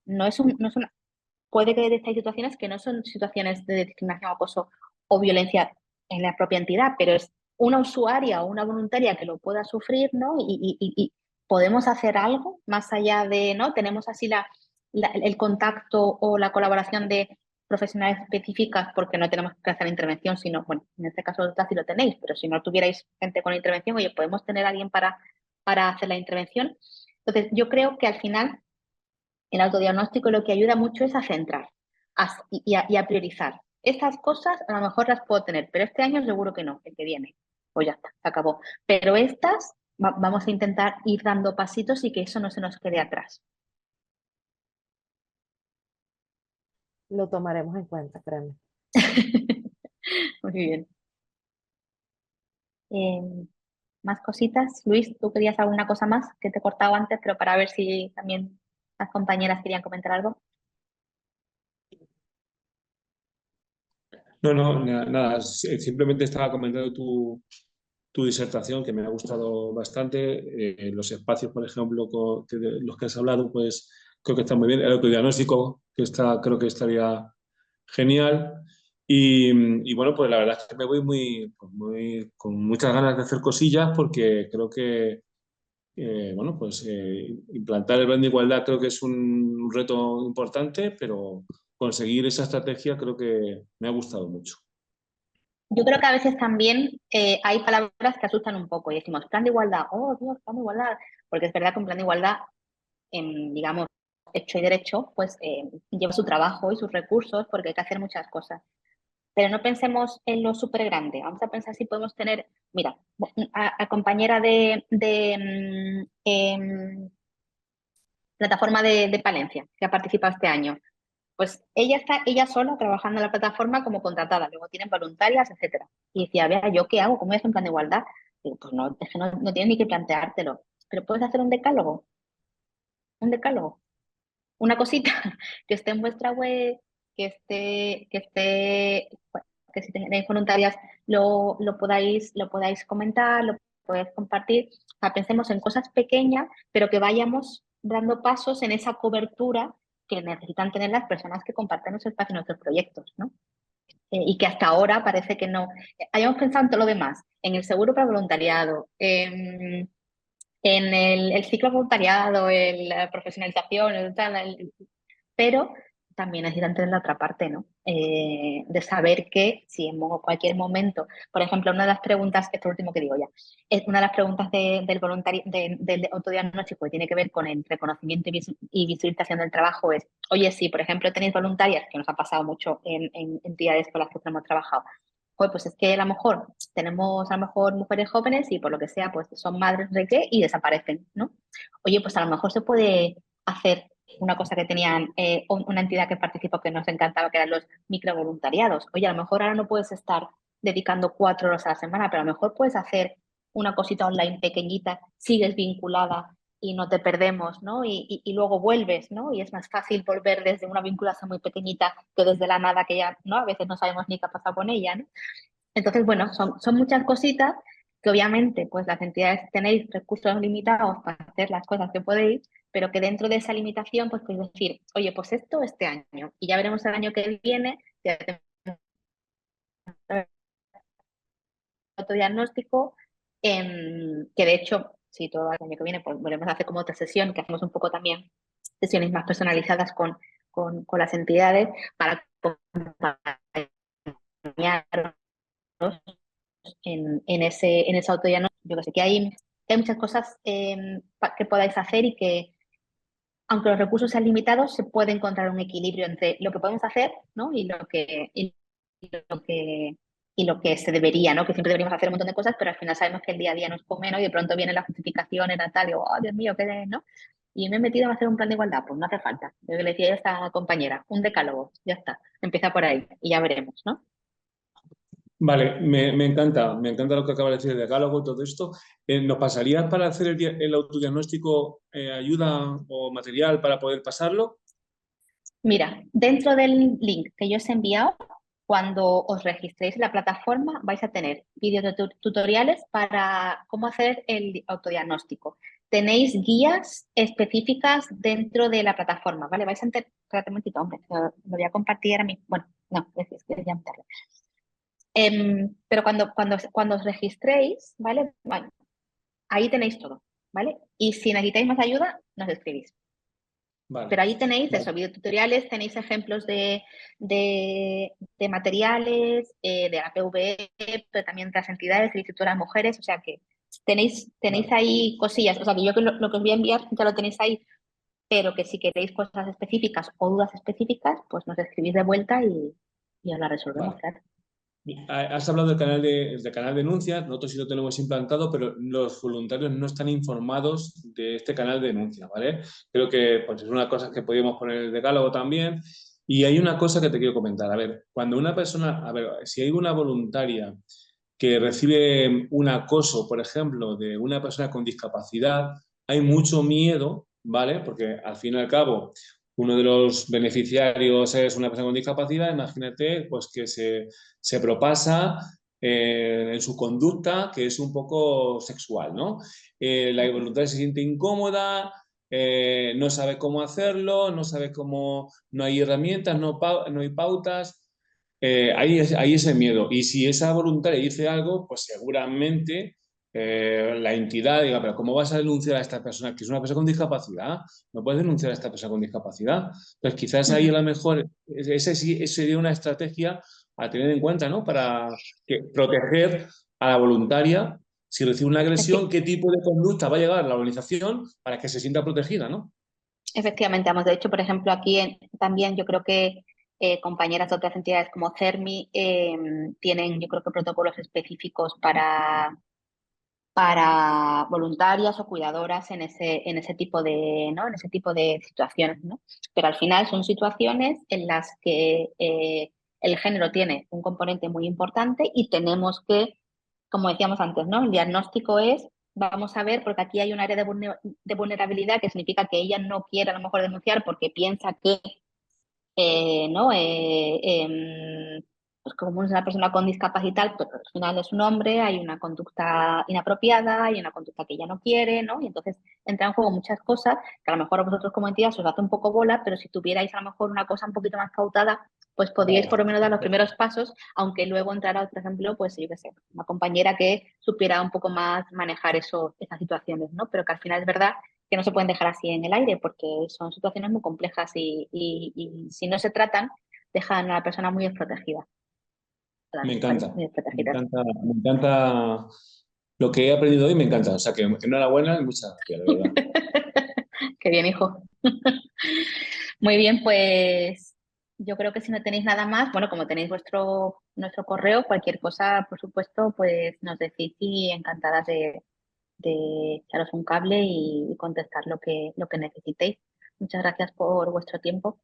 no es una, puede que estáis situaciones que no son situaciones de discriminación, acoso o violencia en la propia entidad, pero es una usuaria o una voluntaria que lo pueda sufrir, ¿no? Y podemos hacer algo más allá de, ¿no? Tenemos así el contacto o la colaboración de profesionales específicas porque no tenemos que hacer la intervención, sino, bueno, en este caso vosotras sí lo tenéis, pero si no tuvierais gente con intervención, oye, podemos tener a alguien para hacer la intervención. Entonces, yo creo que al final el autodiagnóstico lo que ayuda mucho es a centrar y a priorizar. Estas cosas a lo mejor las puedo tener, pero este año seguro que no, el que viene. Pues ya está, se acabó. Pero estas vamos a intentar ir dando pasitos y que eso no se nos quede atrás. lo tomaremos en cuenta, créeme. Muy bien. Más cositas. Luis, ¿tú querías alguna cosa más que te he cortado antes, pero para ver si también las compañeras querían comentar algo? No, no, nada, simplemente estaba comentando tu disertación, que me ha gustado bastante. Los espacios, por ejemplo, de los que has hablado, pues creo que está muy bien. El autodiagnóstico, que está, creo que estaría genial. Y bueno, pues la verdad es que me voy con muchas ganas de hacer cosillas porque creo que, bueno, pues implantar el plan de igualdad creo que es un reto importante, pero conseguir esa estrategia creo que me ha gustado mucho. Yo creo que a veces también hay palabras que asustan un poco y decimos plan de igualdad, oh Dios, plan de igualdad, porque es verdad que un plan de igualdad, digamos, hecho y derecho, pues lleva su trabajo y sus recursos porque hay que hacer muchas cosas. Pero no pensemos en lo súper grande. Vamos a pensar si podemos tener, mira, a compañera de plataforma de Palencia, que ha participado este año. Pues ella está ella sola trabajando en la plataforma como contratada, luego tienen voluntarias, etcétera. Y decía, vea, ¿yo qué hago? ¿Cómo voy a hacer un plan de igualdad? Digo, pues no, es que no tienes ni que planteártelo. Pero puedes hacer un decálogo, una cosita que esté en vuestra web, que si tenéis voluntarias lo podáis comentar, lo podáis compartir. O sea, pensemos en cosas pequeñas, pero que vayamos dando pasos en esa cobertura que necesitan tener las personas que comparten nuestro espacio y nuestros proyectos, ¿no? Y que hasta ahora parece que no. Hayamos pensado en todo lo demás, en el seguro para voluntariado, en el ciclo voluntariado, en la profesionalización, pero también necesitan tener la otra parte, ¿no? De saber que si en cualquier momento, por ejemplo, una de las preguntas, esto último que digo ya, es una de las preguntas del autodiagnóstico que tiene que ver con el reconocimiento y visualización del trabajo es, oye, si por ejemplo tenéis voluntarias, que nos ha pasado mucho en entidades con las que hemos trabajado, pues es que a lo mejor tenemos a lo mejor mujeres jóvenes y por lo que sea, pues son madres de qué y desaparecen, ¿no? Oye, pues a lo mejor se puede hacer una cosa que tenían una entidad que participó que nos encantaba, que eran los microvoluntariados. Oye, a lo mejor ahora no puedes estar dedicando 4 horas a la semana, pero a lo mejor puedes hacer una cosita online pequeñita, sigues vinculada y no te perdemos, ¿no? Y luego vuelves, ¿no? Y es más fácil volver desde una vinculación muy pequeñita que desde la nada que ya, ¿no? A veces no sabemos ni qué ha pasado con ella, ¿no? Entonces, bueno, son muchas cositas que obviamente pues las entidades tenéis recursos limitados para hacer las cosas que podéis, pero que dentro de esa limitación pues podéis decir, oye, pues esto este año y ya veremos el año que viene, ya tenemos autodiagnóstico, que de hecho, si todo el año que viene, pues volvemos a hacer como otra sesión, que hacemos un poco también sesiones más personalizadas con las entidades para acompañar en ese autodiagnóstico. Yo que sé que hay muchas cosas que podáis hacer y que, aunque los recursos sean limitados, se puede encontrar un equilibrio entre lo que podemos hacer, ¿no? Lo que, y lo que se debería, ¿no? Que siempre deberíamos hacer un montón de cosas, pero al final sabemos que el día a día nos come, ¿no? Y de pronto viene la justificación, era tal, y digo, oh, Dios mío, ¿qué de, no? Y me he metido a hacer un plan de igualdad, pues no hace falta. Yo le decía a esta compañera, un decálogo, ya está, empieza por ahí y ya veremos, ¿no? Vale, me encanta lo que acaba de decir el decálogo y todo esto. ¿Nos pasarías para hacer el autodiagnóstico ayuda o material para poder pasarlo? Mira, dentro del link que yo os he enviado, cuando os registréis en la plataforma, vais a tener vídeos de tutoriales para cómo hacer el autodiagnóstico. Tenéis guías específicas dentro de la plataforma, ¿vale? Vais a entender, espérate un momentito, hombre, lo voy a compartir a mí. Bueno, no, es que ya me tarde. Pero cuando os registréis, ¿vale? Bueno, ahí tenéis todo, ¿vale? Y si necesitáis más ayuda, nos escribís. Vale. Pero ahí tenéis Vale. esos videotutoriales, tenéis ejemplos de materiales, de la PVE, pero también de las entidades, el Instituto de las Mujeres, o sea que tenéis Vale. ahí cosillas, o sea que yo lo que os voy a enviar ya lo tenéis ahí, pero que si queréis cosas específicas o dudas específicas, pues nos escribís de vuelta y os la resolvemos, Vale. claro. Has hablado del canal denuncias, nosotros sí lo tenemos implantado, pero los voluntarios no están informados de este canal de denuncias, ¿vale? Creo que pues, es una cosa que podríamos poner en el decálogo también. Y hay una cosa que te quiero comentar. A ver, cuando una persona, a ver, si hay una voluntaria que recibe un acoso, por ejemplo, de una persona con discapacidad, hay mucho miedo, ¿vale? Porque al fin y al cabo, uno de los beneficiarios es una persona con discapacidad, imagínate pues que se propasa en su conducta, que es un poco sexual, ¿no? La voluntaria se siente incómoda, no sabe cómo hacerlo, no sabe cómo, no hay herramientas, no hay pautas. hay ese miedo. Y si esa voluntaria dice algo, pues seguramente la entidad diga, pero ¿cómo vas a denunciar a esta persona que es una persona con discapacidad? No puedes denunciar a esta persona con discapacidad. Entonces quizás ahí a lo mejor esa sería una estrategia a tener en cuenta, ¿no? Para proteger a la voluntaria si recibe una agresión, qué tipo de conducta va a llegar a la organización para que se sienta protegida, ¿no? Efectivamente, vamos, de hecho, por ejemplo, aquí también yo creo que compañeras de otras entidades como CERMI tienen, yo creo que protocolos específicos para voluntarias o cuidadoras en ese tipo de, ¿no? En ese tipo de situaciones, ¿no? Pero al final son situaciones en las que el género tiene un componente muy importante y tenemos que, como decíamos antes, ¿no? El diagnóstico es, vamos a ver, porque aquí hay un área de vulnerabilidad que significa que ella no quiere a lo mejor denunciar porque piensa que ¿no? Pues como es una persona con discapacidad, pero al final es un hombre, hay una conducta inapropiada, hay una conducta que ella no quiere, ¿no? Y entonces entra en juego muchas cosas que a lo mejor a vosotros como entidad os hace un poco bola, pero si tuvierais a lo mejor una cosa un poquito más pautada, pues podríais por lo menos dar los primeros pasos, aunque luego entrara, por ejemplo, pues yo qué sé, una compañera que supiera un poco más manejar esas situaciones, ¿no? Pero que al final es verdad que no se pueden dejar así en el aire porque son situaciones muy complejas y si no se tratan, dejan a la persona muy desprotegida. Me Vale, encanta, muy desprotegida. me encanta lo que he aprendido hoy, me encanta. O sea que enhorabuena y muchas gracias, de verdad. Qué bien, hijo. Muy bien, pues yo creo que si no tenéis nada más, bueno, como tenéis nuestro correo, cualquier cosa, por supuesto, pues nos decís y encantadas de echaros un cable y contestar lo que necesitéis. Muchas gracias por vuestro tiempo.